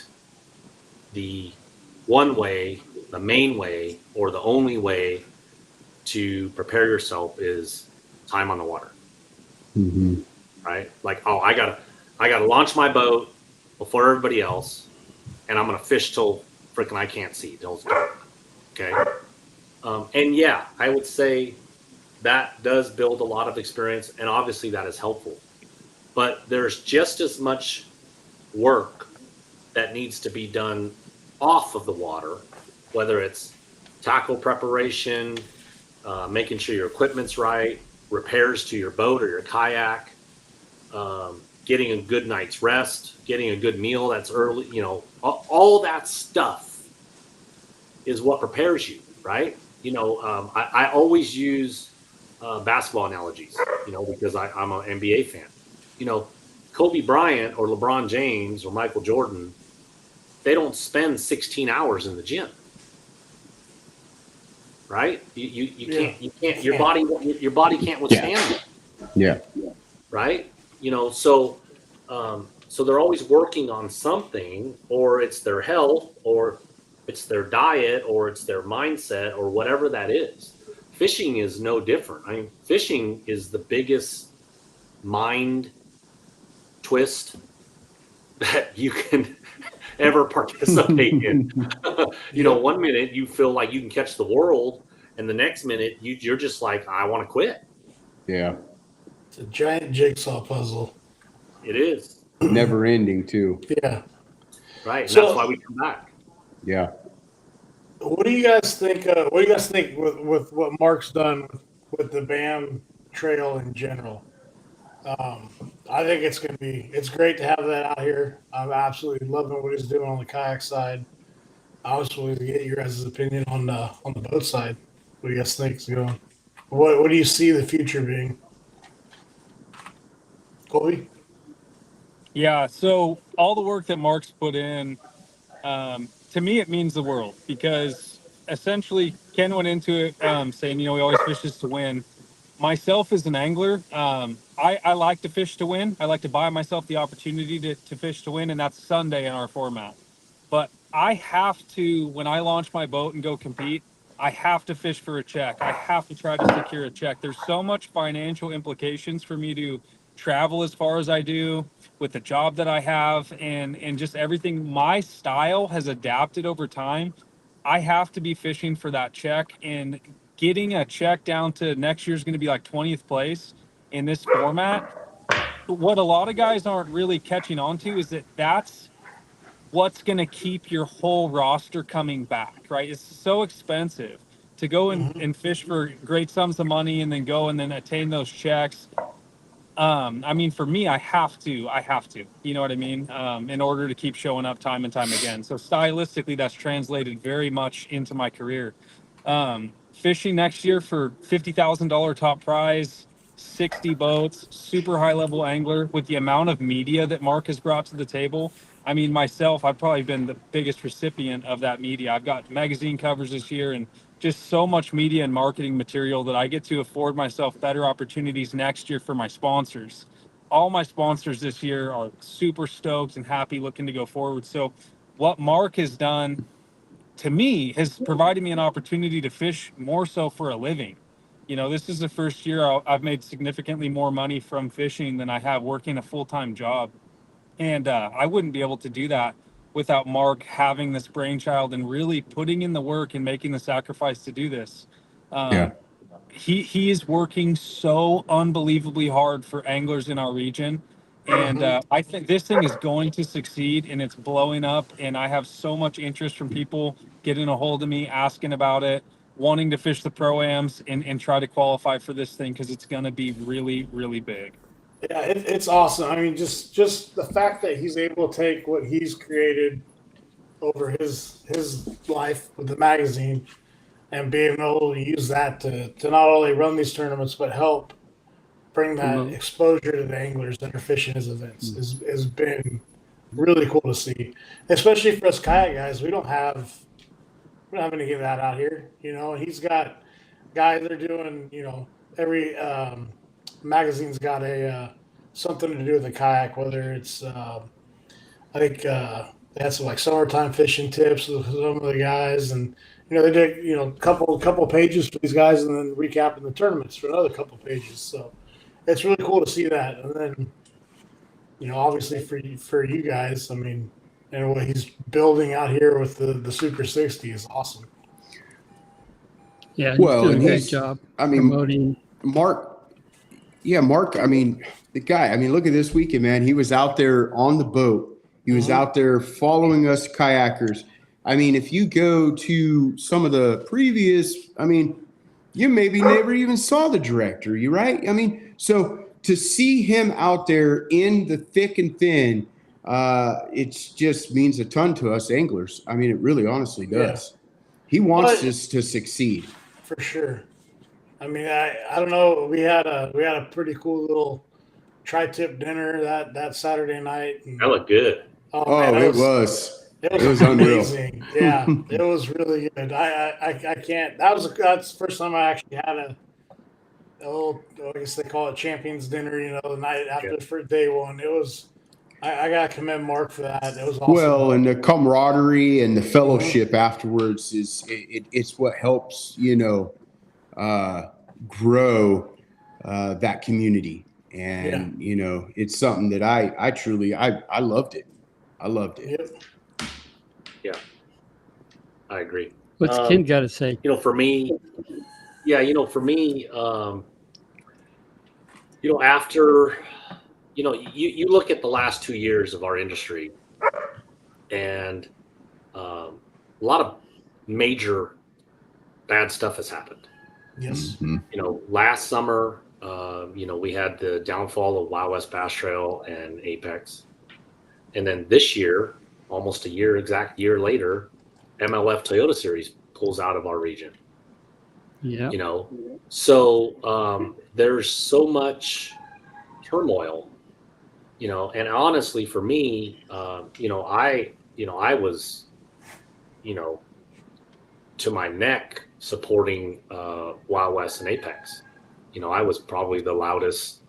the one way, the main way, or the only way to prepare yourself is time on the water. Mm-hmm. Right? Like, oh, I gotta launch my boat before everybody else, and I'm gonna fish till freaking I can't see. Till it's dark. Okay. And yeah, I would say that does build a lot of experience, and obviously that is helpful. But there's just as much work that needs to be done off of the water, whether it's tackle preparation, making sure your equipment's right, repairs to your boat or your kayak, getting a good night's rest, getting a good meal that's early, all that stuff is what prepares you, right? I always use basketball analogies, because I'm an NBA fan. Kobe Bryant or LeBron James or Michael Jordan, they don't spend 16 hours in the gym, right? You can't your body can't withstand that. Yeah. Right? So they're always working on something, or it's their health, or it's their diet, or it's their mindset, or whatever that is. Fishing is no different. I mean, fishing is the biggest mind twist that you can ever participate in. 1 minute you feel like you can catch the world, and the next minute you're just like, I want to quit. Yeah. It's a giant jigsaw puzzle. It is. Never ending too. Yeah. Right. And So- that's why we come back. Yeah. What do you guys think? What do you guys think with what Mark's done with the BAM trail in general? I think it's great to have that out here. I'm absolutely loving what he's doing on the kayak side. I was willing to get your guys' opinion on the boat side. What do you guys think is going? What do you see the future being? Colby? Yeah, so all the work that Mark's put in, to me, it means the world, because essentially Ken went into it saying, we always fish is to win. myself as an angler, I like to fish to win. I like to buy myself the opportunity to fish to win, and that's Sunday in our format. But I have to, when I launch my boat and go compete, I have to fish for a check. I have to try to secure a check. There's so much financial implications for me to travel as far as I do with the job that I have and just everything. My style has adapted over time. I have to be fishing for that check, and getting a check down to next year's going to be like 20th place in this format. What a lot of guys aren't really catching on to is that that's what's going to keep your whole roster coming back, right? It's so expensive to go and fish for great sums of money and then go and then attain those checks. I mean, for me, I have to, you know what I mean? In order to keep showing up time and time again. So stylistically, that's translated very much into my career. Fishing next year for $50,000 top prize, 60 boats, super high level angler with the amount of media that Mark has brought to the table. I mean, myself, I've probably been the biggest recipient of that media. I've got magazine covers this year and just so much media and marketing material that I get to afford myself better opportunities next year for my sponsors. All my sponsors this year are super stoked and happy looking to go forward. So what Mark has done to me has provided me an opportunity to fish more so for a living. You know, this is the first year I've made significantly more money from fishing than I have working a full-time job. And I wouldn't be able to do that without Mark having this brainchild and really putting in the work and making the sacrifice to do this. Yeah. Um, he is working so unbelievably hard for anglers in our region. And I think this thing is going to succeed and it's blowing up. And I have so much interest from people getting a hold of me, asking about it, wanting to fish the pro-ams and try to qualify for this thing because it's going to be really, really big. Yeah, it's awesome. I mean, just the fact that he's able to take what he's created over his life with the magazine and being able to use that to not only run these tournaments but help bring that exposure to the anglers that are fishing his events has been really cool to see. Especially for us kayak guys, we don't have any of that out here, you know. And he's got guys that are doing, you know, every magazine's got a something to do with the kayak, whether it's I think they had some like summertime fishing tips with some of the guys, and you know they did couple pages for these guys, and then recapping the tournaments for another couple pages. So it's really cool to see that, and then obviously for you guys, I mean, and what he's building out here with the Super 60 is awesome. Yeah, he's doing a great job. I mean, promoting. Mark. Yeah, Mark. I mean, the guy. I mean, look at this weekend, man. He was out there on the boat. He was out there following us kayakers. I mean, if you go to some of the previous, I mean, you maybe never even saw the director. You right? I mean, so to see him out there in the thick and thin, it just means a ton to us anglers. I mean, it really honestly does. Yeah. He wants us to succeed. For sure. I mean, I don't know. We had a pretty cool little tri-tip dinner that Saturday night. That looked good. Oh man, it was unreal. Amazing. Yeah, it was really good. I can't. That's the first time I actually had a little. I guess they call it champions dinner. You know, the night after for day one. It was. I gotta commend Mark for that. It was awesome. Well, and the camaraderie and the fellowship afterwards it's what helps grow that community, and it's something that I truly loved it. I loved it. Yep. Yeah, I agree. What's Ken got to say? For me, after, you look at the last 2 years of our industry, and a lot of major bad stuff has happened. Yes. Mm-hmm. Last summer, we had the downfall of Wild West Bass Trail and Apex. And then this year, almost exact year later, MLF Toyota Series pulls out of our region. Yeah. So there's so much turmoil, and honestly for me, I was, to my neck supporting Wild West and Apex, I was probably the loudest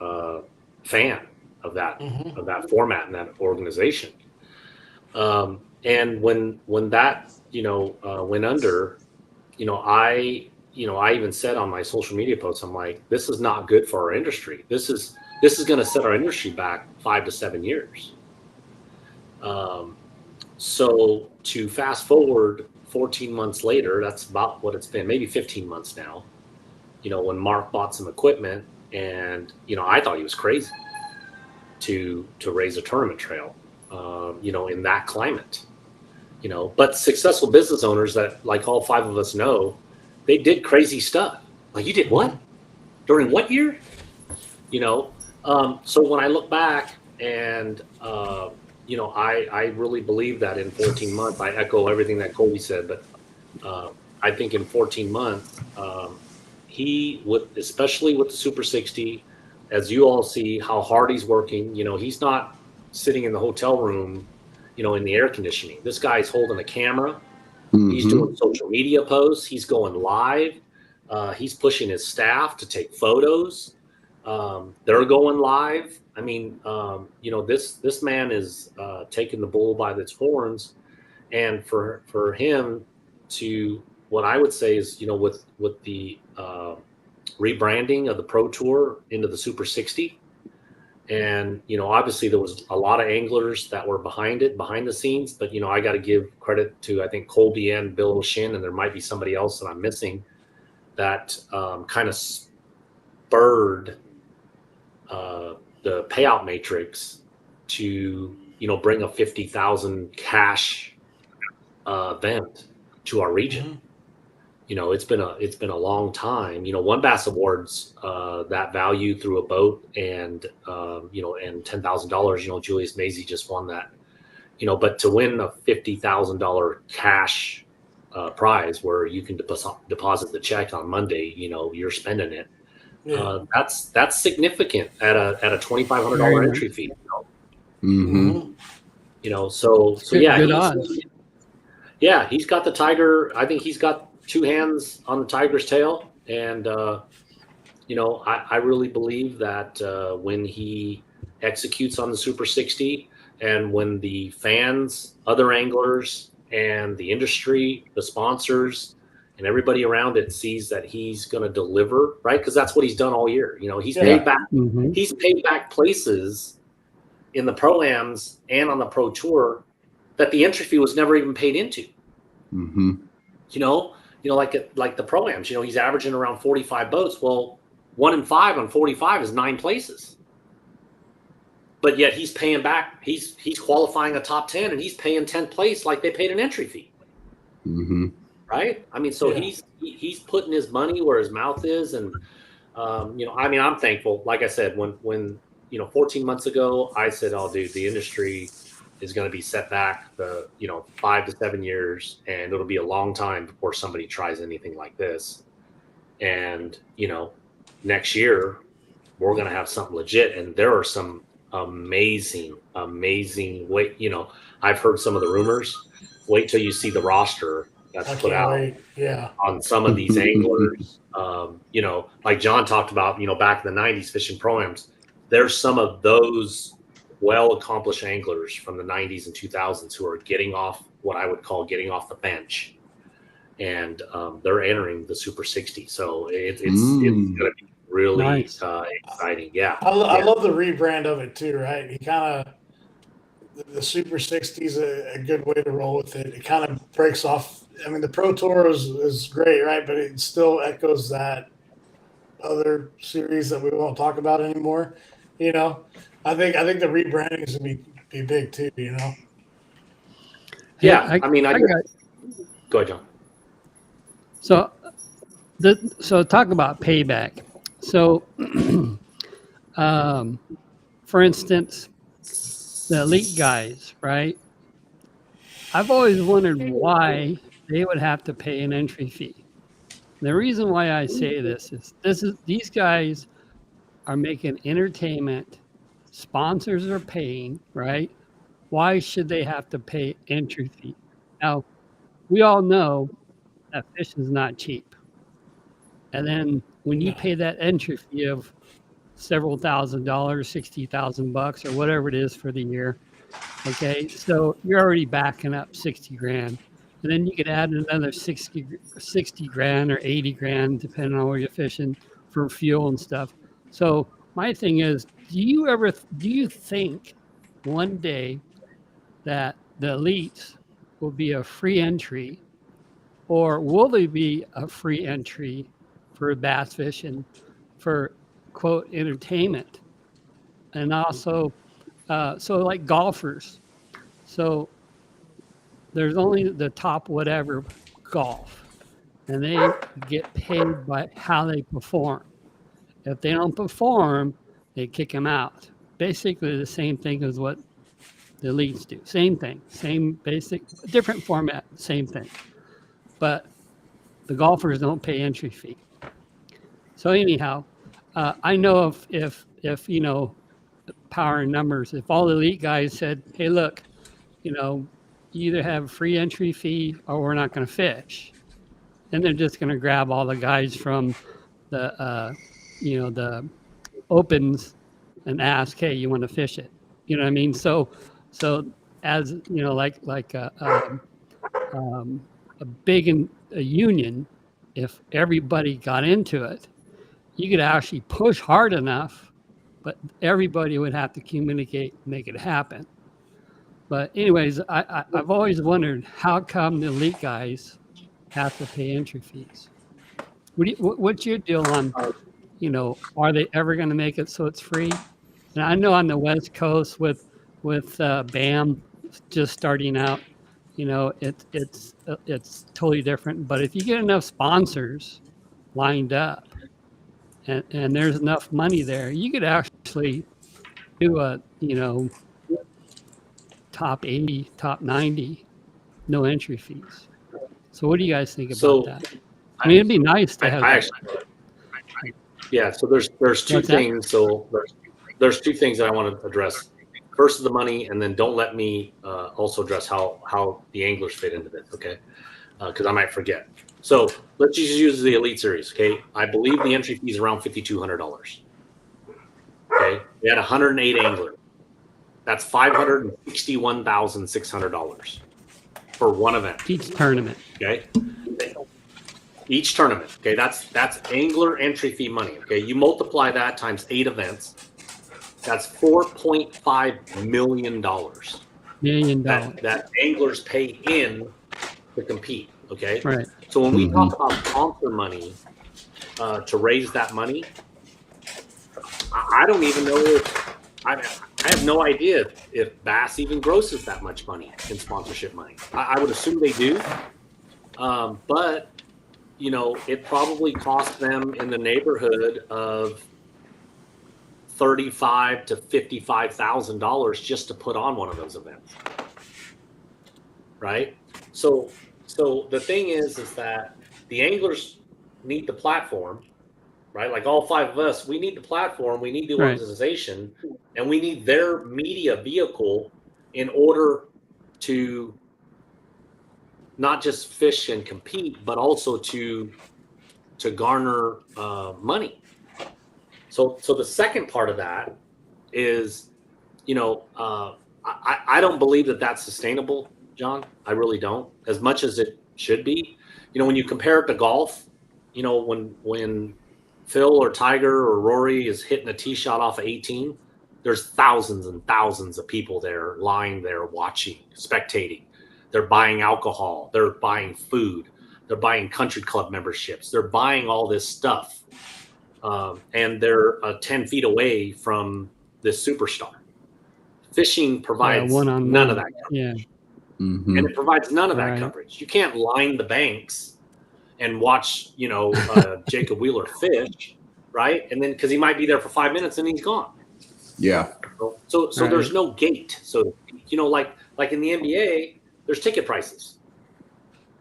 fan of that format and that organization. And when that went under, I even said on my social media posts, I'm like, this is not good for our industry. This is going to set our industry back 5 to 7 years. So to fast forward 14 months later, that's about what it's been, maybe 15 months now. When Mark bought some equipment, and I thought he was crazy to raise a tournament trail, in that climate. But successful business owners that, like all 5 of us know, they did crazy stuff. Like, you did what? During what year? So when I look back and, I really believe that in 14 months, I echo everything that Colby said, but I think in 14 months, he would, especially with the Super 60, as you all see how hard he's working, he's not sitting in the hotel room, in the air conditioning. This guy's holding a camera. He's doing social media posts. He's going live. He's pushing his staff to take photos. They're going live. I mean, this man is taking the bull by its horns, and for him to, what I would say is, with the rebranding of the Pro Tour into the Super 60, and obviously there was a lot of anglers that were behind the scenes, but I got to give credit to, I think, Colby and Bill O'Shin, and there might be somebody else that I'm missing, that kind of spurred the payout matrix to bring a 50,000 cash event to our region. It's been a long time. One Bass Awards, that value through a boat and and $10,000. Julius Mazie just won that. But to win a $50,000 cash prize where you can deposit the check on Monday, you're spending it. Yeah. That's significant at a $2,500 entry fee. So yeah, yeah, he's got the tiger. I think he's got 2 hands on the tiger's tail, and I really believe that when he executes on the Super 60, and when the fans, other anglers, and the industry, the sponsors, and everybody around it sees that he's going to deliver, right? Because that's what he's done all year. He's paid back. He's paid back places in the Pro-Ams and on the Pro Tour that the entry fee was never even paid into. Like the Pro-Ams. He's averaging around 45 boats. Well, 1 in 5 on 45 is 9 places. But yet he's paying back. He's qualifying a top 10, and he's paying 10th place like they paid an entry fee. Right? I mean, so he's putting his money where his mouth is, and I'm thankful. Like I said, when 14 months ago, I said, "Oh, dude, the industry is going to be set back 5 to 7 years, and it'll be a long time before somebody tries anything like this." And next year we're going to have something legit, and there are some amazing wait. I've heard some of the rumors. Wait till you see the roster that's put out on some of these anglers. Like John talked about, back in the 90s fishing Pro-Ams, there's some of those well-accomplished anglers from the 90s and 2000s who are getting off what I would call getting off the bench, and they're entering the Super 60. So it's going to be really exciting. Yeah. I love the rebrand of it too, right? He kind of, the Super 60 is a good way to roll with it. It kind of breaks off. I mean, the Pro Tour is great, right? But it still echoes that other series that we won't talk about anymore. I think the rebranding is going to be big too. Yeah, go ahead, John. So talk about payback. So, for instance, the elite guys, right? I've always wondered why they would have to pay an entry fee. The reason why I say this is these guys are making entertainment, sponsors are paying, right? Why should they have to pay entry fee? Now, we all know that fish is not cheap. And then when you pay that entry fee of several $1,000s, $60,000 or whatever it is for the year, okay, so you're already backing up 60 grand. And then you could add another 60 grand or 80 grand, depending on where you're fishing, for fuel and stuff. So my thing is, do you think one day that the elites will be a free entry, or will they be a free entry for bass fishing for quote entertainment? And also, so like golfers. So there's only the top whatever golf, and they get paid by how they perform. If they don't perform, they kick them out. Basically the same thing as what the elites do. Same thing, same basic, different format, same thing. But the golfers don't pay entry fee. So anyhow, I know if you know, power in numbers, if all the elite guys said, hey, look, you know, you either have a free entry fee or we're not going to fish, then they're just going to grab all the guys from the, you know, the opens and ask, hey, you want to fish it? You know what I mean? So as you know, like a big a union, if everybody got into it, you could actually push hard enough, but everybody would have to communicate and make it happen. But anyways, I've always wondered, how come the elite guys have to pay entry fees? What's your deal on, you know, are they ever going to make it so it's free? And I know on the West Coast with BAM just starting out, you know, it's totally different. But if you get enough sponsors lined up and there's enough money there, you could actually do a, you know, top 80, top 90, no entry fees. So what do you guys think about that? I mean, it'd be nice to have that. Yeah, so there's two things. So there's two things that I want to address. First is the money, and then don't let me also address how the anglers fit into this, okay? Because I might forget. So let's just use the Elite Series, okay? I believe the entry fee is around $5,200. Okay, we had 108 anglers. That's $561,600 for one event. Each tournament. Okay. Each tournament. Okay, that's angler entry fee money. Okay, you multiply that times 8 events. That's $4.5 million. That anglers pay in to compete. Okay. Right. So when we talk about sponsor money to raise that money, I don't even know if I have no idea if Bass even grosses that much money in sponsorship money. I would assume they do, but you know, it probably costs them in the neighborhood of $35,000 to $55,000 just to put on one of those events, right? So the thing is that the anglers need the platform, right? Like all 5 of us, we need the platform, we need the organization, and we need their media vehicle in order to not just fish and compete, but also to garner money. So the second part of that is, you know, I don't believe that that's sustainable, John. I really don't, as much as it should be. You know, when you compare it to golf, you know, when Phil or Tiger or Rory is hitting a tee shot off of 18, there's thousands and thousands of people there lying there watching, spectating. They're buying alcohol. They're buying food. They're buying country club memberships. They're buying all this stuff. And they're 10 feet away from this superstar. Fishing provides none of that coverage. Yeah. And it provides none of that coverage. You can't line the banks and watch, you know, Jacob Wheeler fish, right? And then because he might be there for 5 minutes and he's gone. Yeah. So there's no gate. So, you know, like in the NBA, there's ticket prices,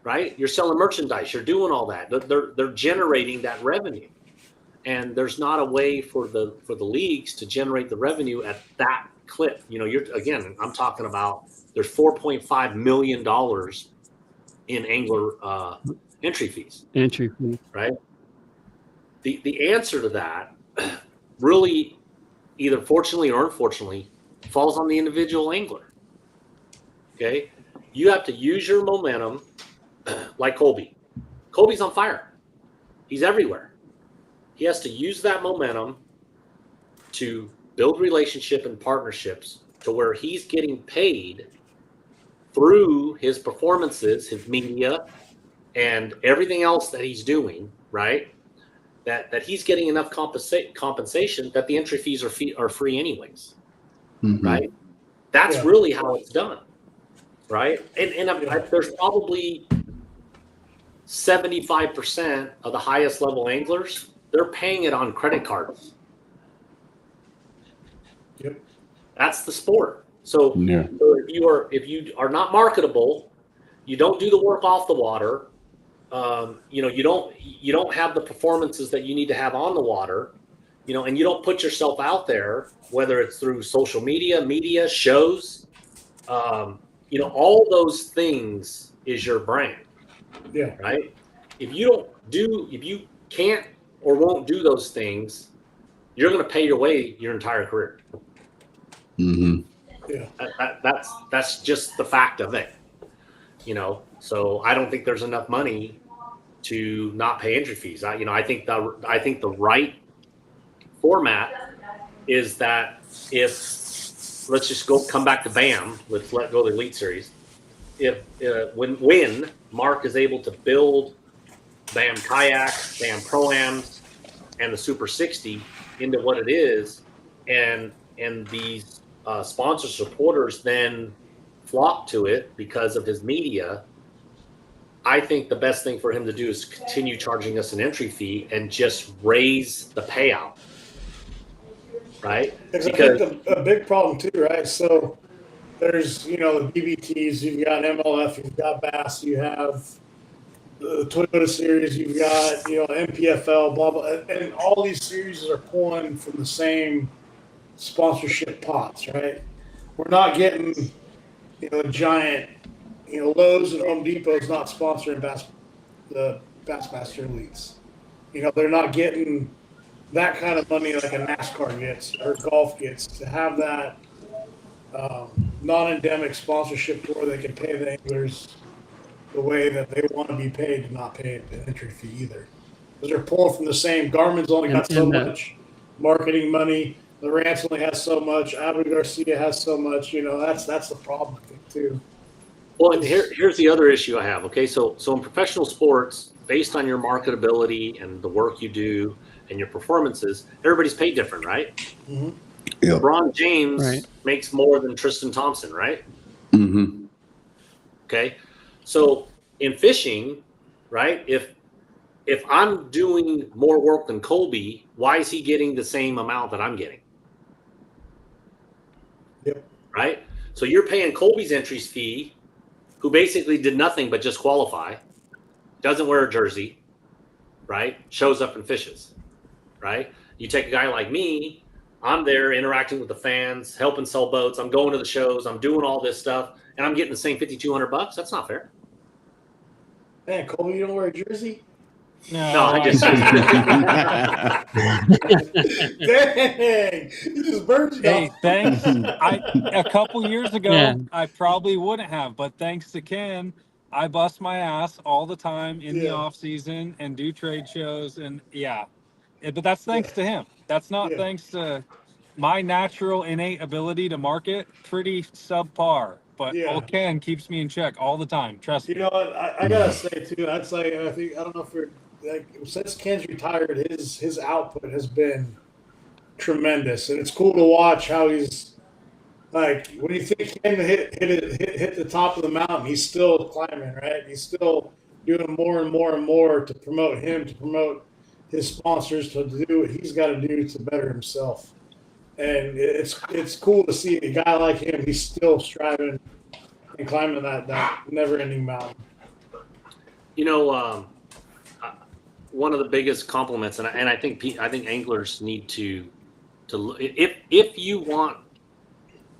right? You're selling merchandise. You're doing all that. They're generating that revenue. And there's not a way for the leagues to generate the revenue at that clip. You know, I'm talking about there's $4.5 million in angler entry fees. Entry fee. Right. the answer to that really, either fortunately or unfortunately, falls on the individual angler. Okay, you have to use your momentum, like Colby. Colby's on fire. He's everywhere. He has to use that momentum to build relationship and partnerships to where he's getting paid through his performances, his media, and everything else that he's doing, right? That he's getting enough compensation that the entry fees are free anyways, right? That's really how it's done, right? And there's probably 75% of the highest level anglers, they're paying it on credit cards. Yep. That's the sport. So, so if you are not marketable, you don't do the work off the water. You don't have the performances that you need to have on the water, and you don't put yourself out there, whether it's through social media, shows, all those things is your brand. Yeah. Right. If you can't or won't do those things, you're going to pay your way your entire career. Yeah. That's just the fact of it. So I don't think there's enough money to not pay entry fees. I think the right format is that if, let's just come back to BAM, let's let go of the Elite Series. If when Mark is able to build BAM kayaks, BAM Pro-Ams, and the Super 60 into what it is, and these sponsor supporters then flock to it because of his media, I think the best thing for him to do is continue charging us an entry fee and just raise the payout, right? Because I think a big problem too, right? So there's, the BBTs, you've got MLF, you've got Bass, you have the Toyota Series, you've got, MPFL, blah, blah. And all these series are pulling from the same sponsorship pots, right? We're not getting, giant, Lowe's and Home Depot is not sponsoring the Bassmaster Elites. They're not getting that kind of money like a NASCAR gets or golf gets, to have that non-endemic sponsorship to where they can pay the anglers the way that they want to be paid, to not pay the entry fee either. Because they're pulling from the same. Garmin's only got so much marketing money. Lowrance only has so much. Abu Garcia has so much. That's the problem, I think, too. Well, and here's the other issue I have. Okay, so in professional sports, based on your marketability and the work you do and your performances, everybody's paid different, right? Mm-hmm. Yep. LeBron James makes more than Tristan Thompson, right? Okay, so in fishing, right? If I'm doing more work than Colby, why is he getting the same amount that I'm getting? Yep. Right. So you're paying Colby's entry fee, who basically did nothing but just qualify, doesn't wear a jersey, right? Shows up and fishes, right? You take a guy like me, I'm there interacting with the fans, helping sell boats. I'm going to the shows. I'm doing all this stuff, and I'm getting the same $5,200. That's not fair. Man, Colby, you don't wear a jersey? No, I just. Dang, you just burned Hey, thanks. A couple years ago, I probably wouldn't have, but thanks to Ken, I bust my ass all the time in the off season and do trade shows, and but that's thanks to him. That's not thanks to my natural innate ability to market. Pretty subpar, but old Ken keeps me in check all the time. Trust me. You know what? I gotta say too. I don't know if you're since Ken's retired, his output has been tremendous, and it's cool to watch how he's like when you think Ken hit the top of the mountain, he's still climbing, right? He's still doing more and more and more to promote him, to promote his sponsors, to do what he's got to do to better himself. And it's cool to see a guy like him. He's still striving and climbing that never-ending mountain. One of the biggest compliments, and I think anglers need to if you want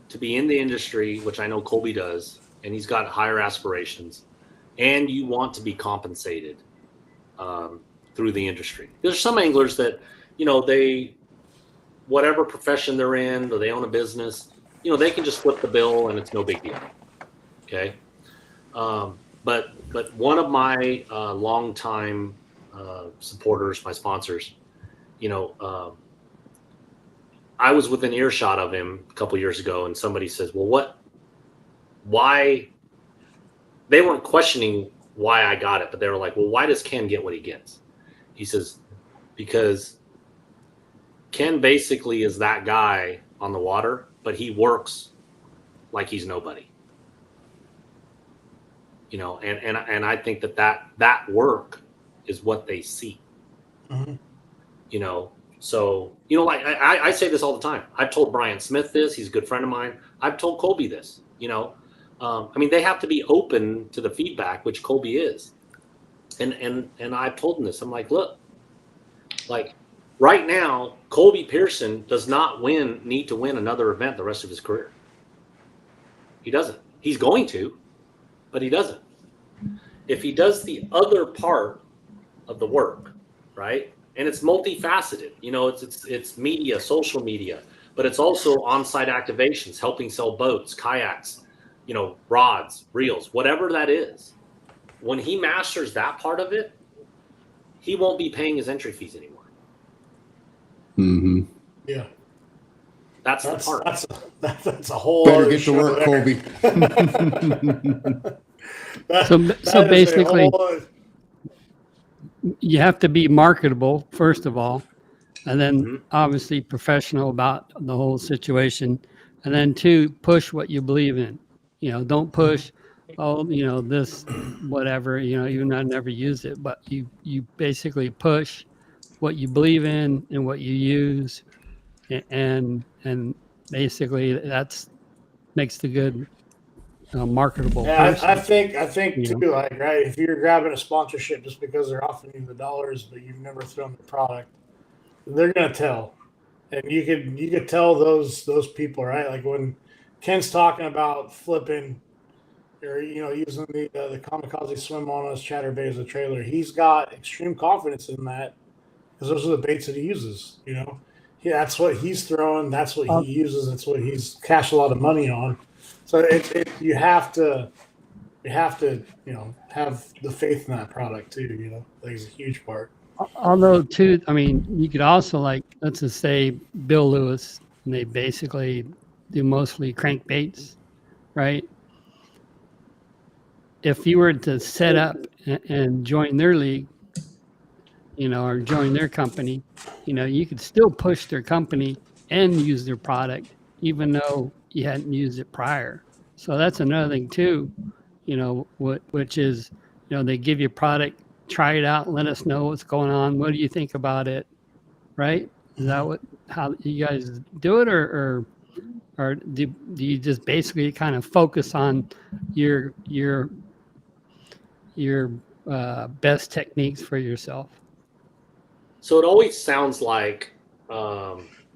to be in the industry, which I know Colby does, and he's got higher aspirations, and you want to be compensated, through the industry. There's some anglers that, they, whatever profession they're in, or they own a business, they can just flip the bill and it's no big deal. Okay. But one of my longtime supporters, my sponsors, I was within earshot of him a couple years ago, and somebody says, well, why? They weren't questioning why I got it, but they were like, well, why does Ken get what he gets? He says, because Ken basically is that guy on the water, but he works like he's nobody. And I think that work is what they see. Mm-hmm. So, like I say this all the time. I've told Brian Smith this. He's a good friend of mine. I've told Colby this. They have to be open to the feedback, which Colby is. And I've told him this. I'm like, look, like right now, Colby Pearson does not need to win another event the rest of his career. He doesn't. He's going to, but he doesn't. If he does the other part of the work, right? And it's multifaceted. It's media, social media, but it's also on-site activations, helping sell boats, kayaks, rods, reels, whatever that is. When he masters that part of it, he won't be paying his entry fees anymore. Mm-hmm. Yeah. That's the part. That's a whole Better other get to work, Colby. So basically, you have to be marketable, first of all, and then obviously professional about the whole situation. And then two, push what you believe in. Don't push, this, whatever, even I never used it, but you basically push what you believe in and what you use. And basically that's makes the good marketable person. I think too, like, right, if you're grabbing a sponsorship just because they're offering you the dollars, but you've never thrown the product, they're gonna tell, and you could tell those people, right? Like when Ken's talking about flipping, or using the kamikaze swim on us chatterbait as a trailer, he's got extreme confidence in that because those are the baits that he uses. That's what he's throwing. That's what he uses. That's what he's cashed a lot of money on. So you have to have the faith in that product too. That is a huge part. Although too, you could also, like, let's just say Bill Lewis, and they basically do mostly crankbaits, right? If you were to set up and join their league, or join their company, you could still push their company and use their product, even though you hadn't used it prior. So that's another thing too, which is, they give you a product, try it out, let us know what's going on. What do you think about it? Right? Is that how you guys do it, or do you just basically kind of focus on your best techniques for yourself? So it always sounds like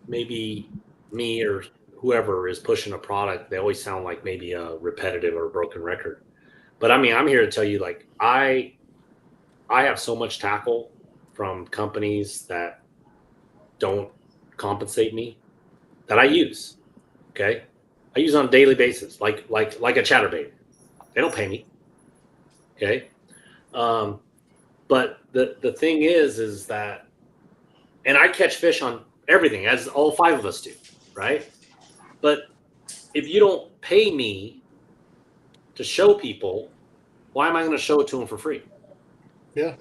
maybe me or whoever is pushing a product, they always sound like maybe a repetitive or a broken record. But I'm here to tell you, like, I have so much tackle from companies that don't compensate me that I use. Okay. I use on a daily basis, like a chatterbait. They don't pay me. Okay. But the thing is that, and I catch fish on everything, as all five of us do, right? But if you don't pay me to show people, why am I going to show it to them for free? Yeah.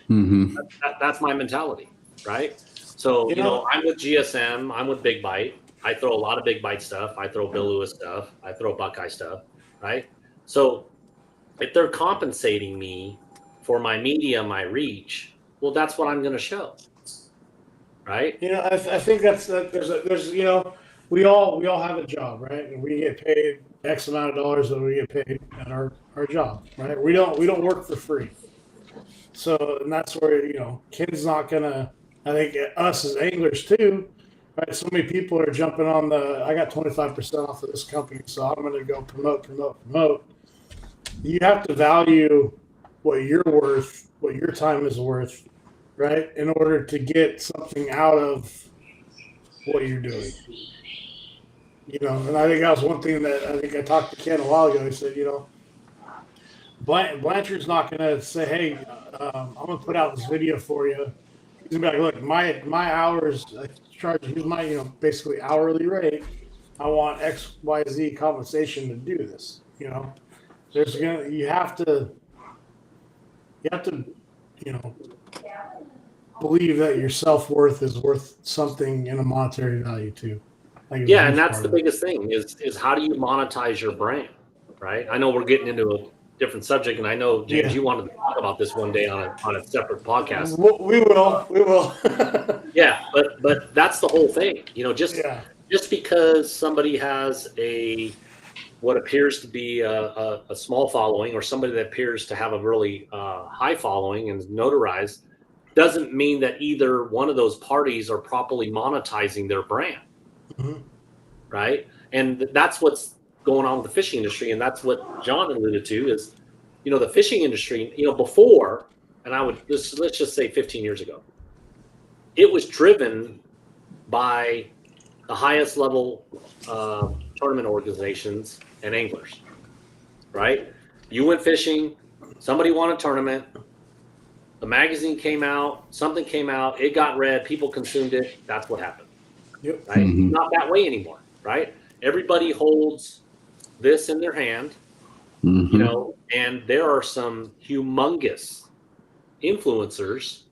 Mm-hmm. That's my mentality, right? So, I'm with GSM, I'm with Big Bite. I throw a lot of Big Bite stuff. I throw Bill Lewis stuff. I throw Buckeye stuff, right? So if they're compensating me for my media, my reach, well, that's what I'm going to show. Right. I think there's we all have a job, right? And we get paid X amount of dollars that we get paid at our job, right? We don't work for free. So, and that's where, Ken's not gonna, I think us as anglers too, right? So many people are jumping on I got 25% off of this company, so I'm going to go promote. You have to value what you're worth, what your time is worth, right? In order to get something out of what you're doing. You know, and I think that was one thing that I think I talked to Ken a while ago. He said, you know, Blanchard's not going to say, hey, I'm going to put out this video for you. He's going to be like, look, my hours, I charge, here's my, you know, basically hourly rate. I want X, Y, Z compensation to do this. You know, you have to, you know, believe that your self-worth is worth something in a monetary value too. Yeah, and that's the biggest thing is how do you monetize your brand, right? I know we're getting into a different subject, and I know, James, you wanted to talk about this one day on a separate podcast. We will. Yeah, but that's the whole thing. You know, just because somebody has what appears to be a small following, or somebody that appears to have a really high following and is notarized, doesn't mean that either one of those parties are properly monetizing their brand. Mm-hmm. Right. And that's what's going on with the fishing industry. And that's what John alluded to is, you know, the fishing industry, you know, before, and let's just say 15 years ago, it was driven by the highest level tournament organizations and anglers, right? You went fishing, somebody won a tournament, the magazine came out, something came out, it got read, people consumed it. That's what happened. Yep. Right? Mm-hmm. It's not that way anymore, right? Everybody holds this in their hand, you know, and there are some humongous influencers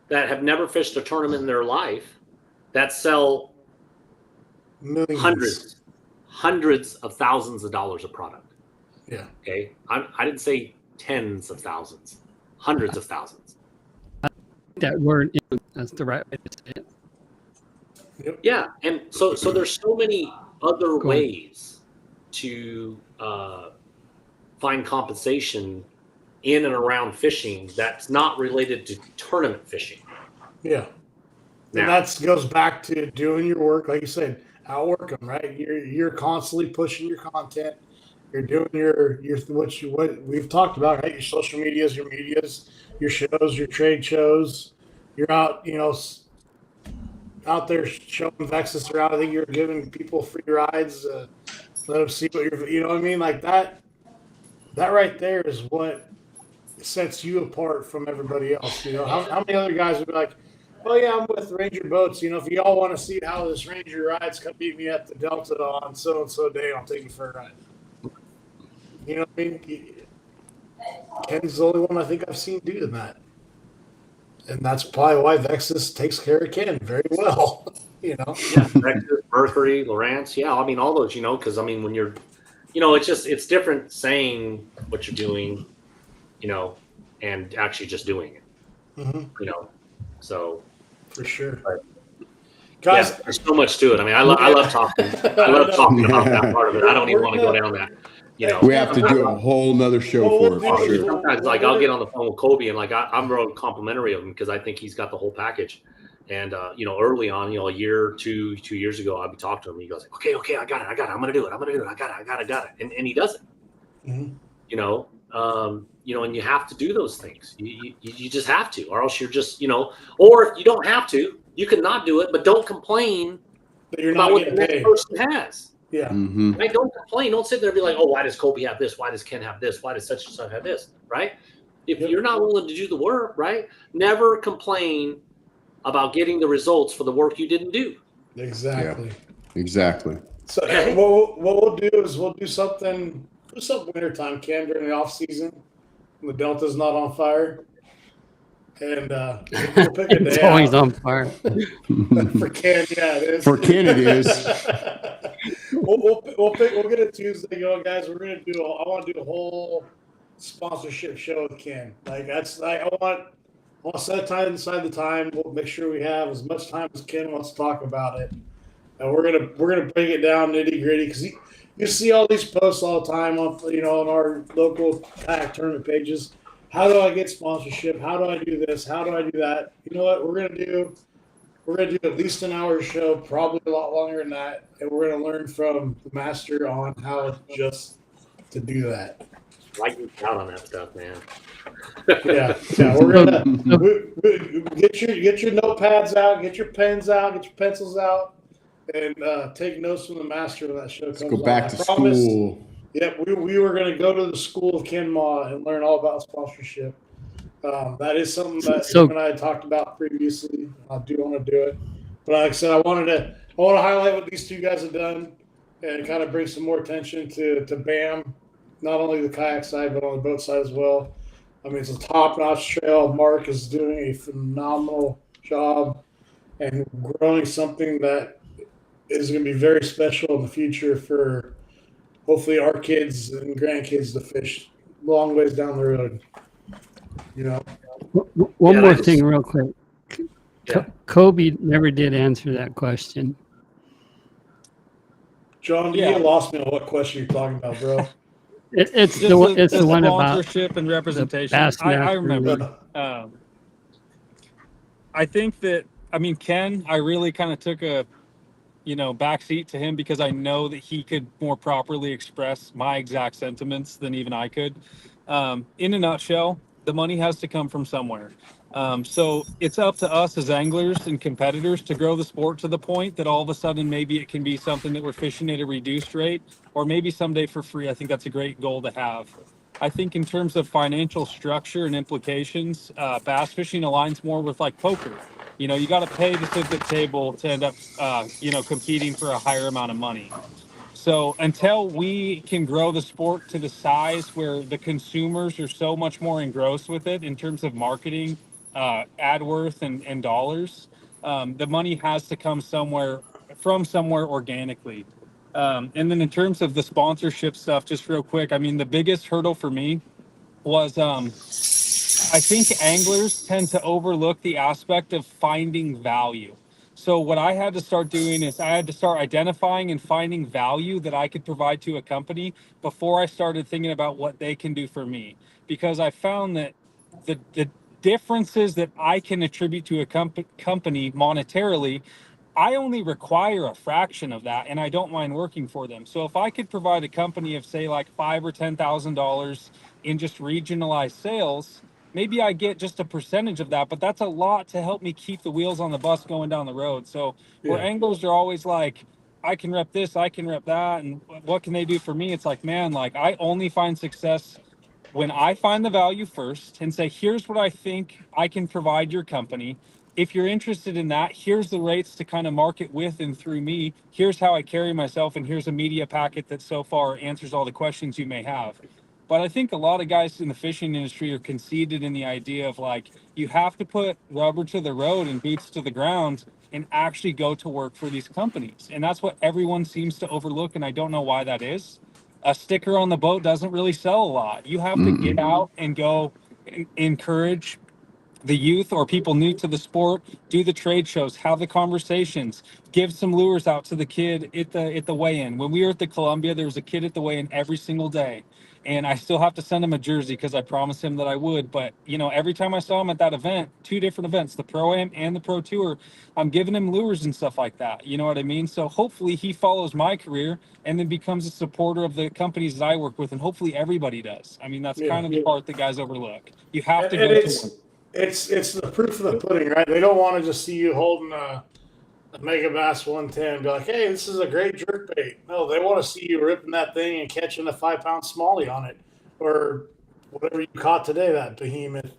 that have never fished a tournament in their life that sell hundreds of thousands of dollars of product. Yeah. Okay. I didn't say tens of thousands, hundreds of thousands. That word, that's the right way to say it. Yep. Yeah, and so there's so many other ways to find compensation in and around fishing that's not related to tournament fishing. Yeah, and that goes back to doing your work, like you said, outwork them. Right, you're constantly pushing your content. You're doing your what we've talked about, right? Your social medias, your medias, your shows, your trade shows. You're out, you know, out there showing Vexus around. I think you're giving people free rides. Let them see what you know what I mean? Like that right there is what sets you apart from everybody else. You know, how many other guys would be like, oh yeah, I'm with Ranger Boats. You know, if you all want to see how this Ranger rides, come meet me at the Delta on so-and-so day. I'll take you for a ride. You know what I mean? Ken's the only one I think I've seen do that. And that's probably why Vexus takes care of Ken very well, you know. Yeah, Vexus, Mercury, Lowrance, yeah. I mean, all those, you know, because I mean, when you're, you know, it's different saying what you're doing, you know, and actually just doing it, you know. So for sure, but, guys, yeah, there's so much to it. I mean, I love talking. I love talking about that part of it. I don't even want to go down that. You know, we have to do a whole nother show for it. For sure. Sometimes, like, I'll get on the phone with Colby, and like I'm real complimentary of him because I think he's got the whole package. And you know, early on, you know, a year, 2 years ago, I'd be talking to him. And he goes, "Okay, I got it. I'm gonna do it. I got it." And he does it. You know, and you have to do those things. You just have to, or else you're just, you know, or if you don't have to, you can not do it, but don't complain about what the next person has. Yeah. Right? Don't complain. Don't sit there and be like, oh, why does Colby have this? Why does Ken have this? Why does such and such have this? Right? If you're not willing to do the work, right? Never complain about getting the results for the work you didn't do. Exactly. Yeah, exactly. So what we'll do is we'll do something wintertime, Ken, during the off season when the Delta's not on fire. And we'll pick a day. It's always on fire. For Ken, yeah, it is. For Ken, it is. We'll get a Tuesday. You know, guys, I want to do a whole sponsorship show with Ken. Like I want to set time aside the time. We'll make sure we have as much time as Ken wants to talk about it, and we're gonna break it down nitty gritty because you see all these posts all the time on on our local kayak tournament pages. How do I get sponsorship? How do I do this? How do I do that? You know what we're gonna do? We're gonna do at least an hour show, probably a lot longer than that, and we're gonna learn from the master on how just to do that. I geek out on that stuff, man. Yeah, we're gonna get your notepads out, get your pens out, get your pencils out, and take notes from the master when that show comes Go on. back I to promised. school. Yep, we were going to go to the school of Kenma and learn all about sponsorship. That is something that So- him and I had talked about previously. I do want to do it, but like I said, I want to highlight what these two guys have done and kind of bring some more attention to BAM, not only the kayak side but on the boat side as well. I mean, it's a top-notch trail. Mark is doing a phenomenal job and growing something that is going to be very special in the future for hopefully our kids and grandkids to fish long ways down the road. You know, One Yeah, more that's- thing, real quick. Yeah. Kobe never did answer that question. John, Yeah. you lost me on what question you're talking about, bro. It's Just the one. It's the one about sponsorship and representation. Bass I Master remember. I think that, I mean, Ken, I really kind of took a, backseat to him because I know that he could more properly express my exact sentiments than even I could. In a nutshell, the money has to come from somewhere. So it's up to us as anglers and competitors to grow the sport to the point that all of a sudden maybe it can be something that we're fishing at a reduced rate or maybe someday for free. I think that's a great goal to have. I think in terms of financial structure and implications, bass fishing aligns more with like poker. You got to pay to sit at the table to end up, competing for a higher amount of money. So until we can grow the sport to the size where the consumers are so much more engrossed with it in terms of marketing, ad worth, and dollars, the money has to come from somewhere organically. And then in terms of the sponsorship stuff, just real quick, I mean, the biggest hurdle for me was I think anglers tend to overlook the aspect of finding value. So what I had to start doing is I had to start identifying and finding value that I could provide to a company before I started thinking about what they can do for me. Because I found that the differences that I can attribute to a company monetarily, I only require a fraction of that, and I don't mind working for them. So if I could provide a company of say like $5,000 or $10,000 in just regionalized sales, maybe I get just a percentage of that, but that's a lot to help me keep the wheels on the bus going down the road. So where Yeah. anglers are always like, I can rep this, I can rep that, and what can they do for me? It's like, man, like I only find success when I find the value first and say, here's what I think I can provide your company. If you're interested in that, here's the rates to kind of market with and through me. Here's how I carry myself, and here's a media packet that so far answers all the questions you may have. But I think a lot of guys in the fishing industry are conceited in the idea of like, you have to put rubber to the road and boots to the ground and actually go to work for these companies. And that's what everyone seems to overlook. And I don't know why that is. A sticker on the boat doesn't really sell a lot. You have to get out and go encourage the youth or people new to the sport, do the trade shows, have the conversations, give some lures out to the kid at the weigh-in. When we were at the Columbia, there was a kid at the weigh-in every single day. And I still have to send him a jersey because I promised him that I would. But, every time I saw him at that event, 2 different events, the Pro-Am and the Pro Tour, I'm giving him lures and stuff like that. You know what I mean? So hopefully he follows my career and then becomes a supporter of the companies that I work with. And hopefully everybody does. I mean, that's kind of the part that guys overlook. You have to And go to work. it's the proof of the pudding, right? They don't want to just see you holding a Mega Bass 110 and be like, hey, this is a great jerk bait. No, they want to see you ripping that thing and catching a 5-pound smallie on it or whatever you caught today, that behemoth,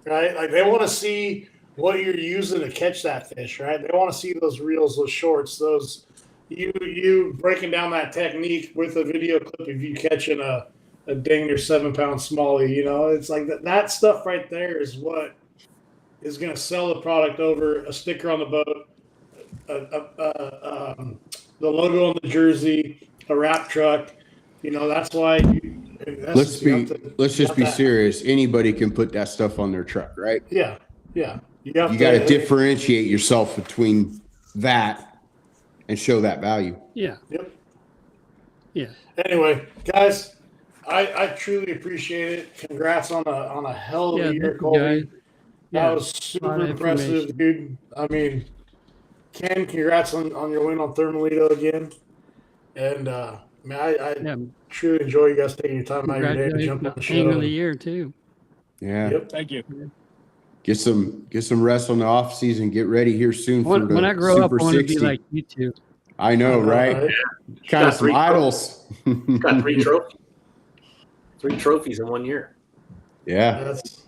right? Like they want to see what you're using to catch that fish, right? They want to see those reels, those shorts, those you breaking down that technique with a video clip of you catching a dang near 7-pound smallie. It's like that stuff right there is what is going to sell the product over a sticker on the boat, the logo on the jersey, a wrap truck. That's why. Let's just be serious. Anybody can put that stuff on their truck, right? Yeah. You got to differentiate yourself between that and show that value. Yeah. Yep. Yeah. Anyway, guys, I truly appreciate it. Congrats on a hell of a year, Colby. That was super impressive, dude. I mean, Ken, congrats on your win on Thermalito again. And I mean, I Yeah, truly enjoy you guys taking your time out of your day to jump on the congratulations, King show. of the Year too. Yeah. Yep. Thank you. Get some rest on the off season. Get ready here soon for the When I grow up, Super I want to 60. be like you two. I know, right? Kind of some idols. Got 3 trophies. 3 trophies in 1 year. Yeah. That's,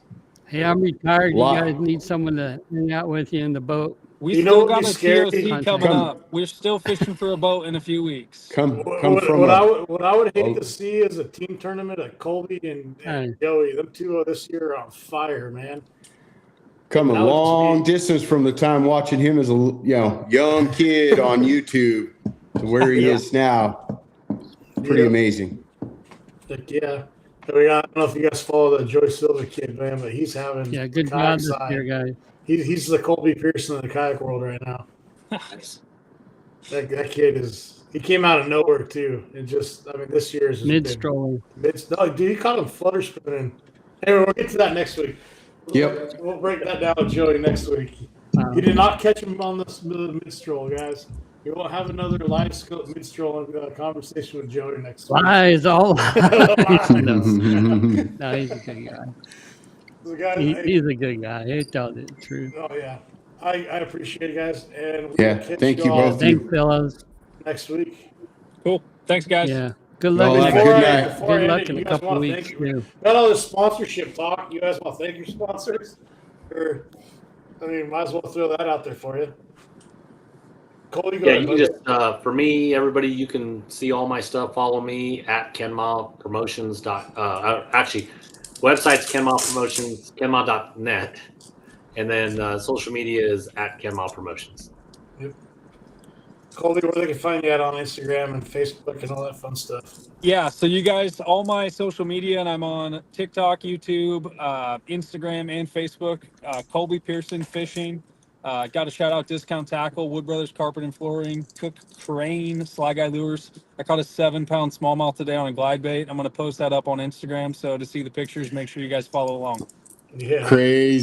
Hey, I'm retired. You Lot. guys need someone to hang out with you in the boat. We You know still what would got be a scary? TOC coming Come. up. We're still fishing for a boat in a few weeks. Come what, from what I would hate to see is a team tournament at Colby and Hey. Joey. Them two this year are on fire, man. come a That would just long be- distance from the time watching him as a young kid on YouTube to where he is now. Pretty amazing. Like, yeah. I mean, I don't know if you guys follow the Joey Silva kid, man, but he's having Good job this year, guys. He's the Colby Pearson of the kayak world right now. That kid he came out of nowhere too, and just I mean this year is Mid stroller. No, dude, he caught him flutter spinning. Anyway, we'll get to that next week. Yep. We'll break that down with Joey next week. He did not catch him on the mid stroll, guys. We won't have another live scope mid stroll conversation with Joey next week. Lies, all lies. No, he's a good guy. He's a good guy. He tells the truth. Oh yeah, I appreciate it, guys, and Yeah, thank you both. Thanks, fellas. next week. Cool. Thanks, guys. Yeah. Good luck. Well, next good week. night. Good luck in a couple of weeks too. Got all this sponsorship talk. You guys want to thank your sponsors? Or, I mean, might as well throw that out there for you. Colby, go Yeah, ahead, you can buddy. just for me, everybody, you can see all my stuff. Follow me at KenMile Promotions. Actually, website's KenMile Promotions, KenMile.net, and then social media is at KenMile Promotions. Colby, where they can find you at on Instagram and Facebook and all that fun stuff. Yeah, so you guys, all my social media, and I'm on TikTok, YouTube, Instagram, and Facebook. Colby Pearson Fishing. Got to shout out Discount Tackle, Wood Brothers Carpet and Flooring, Cook Crane, Sly Guy Lures. I caught a 7-pound smallmouth today on a glide bait. I'm going to post that up on Instagram. So to see the pictures, make sure you guys follow along. Yeah. Crazy.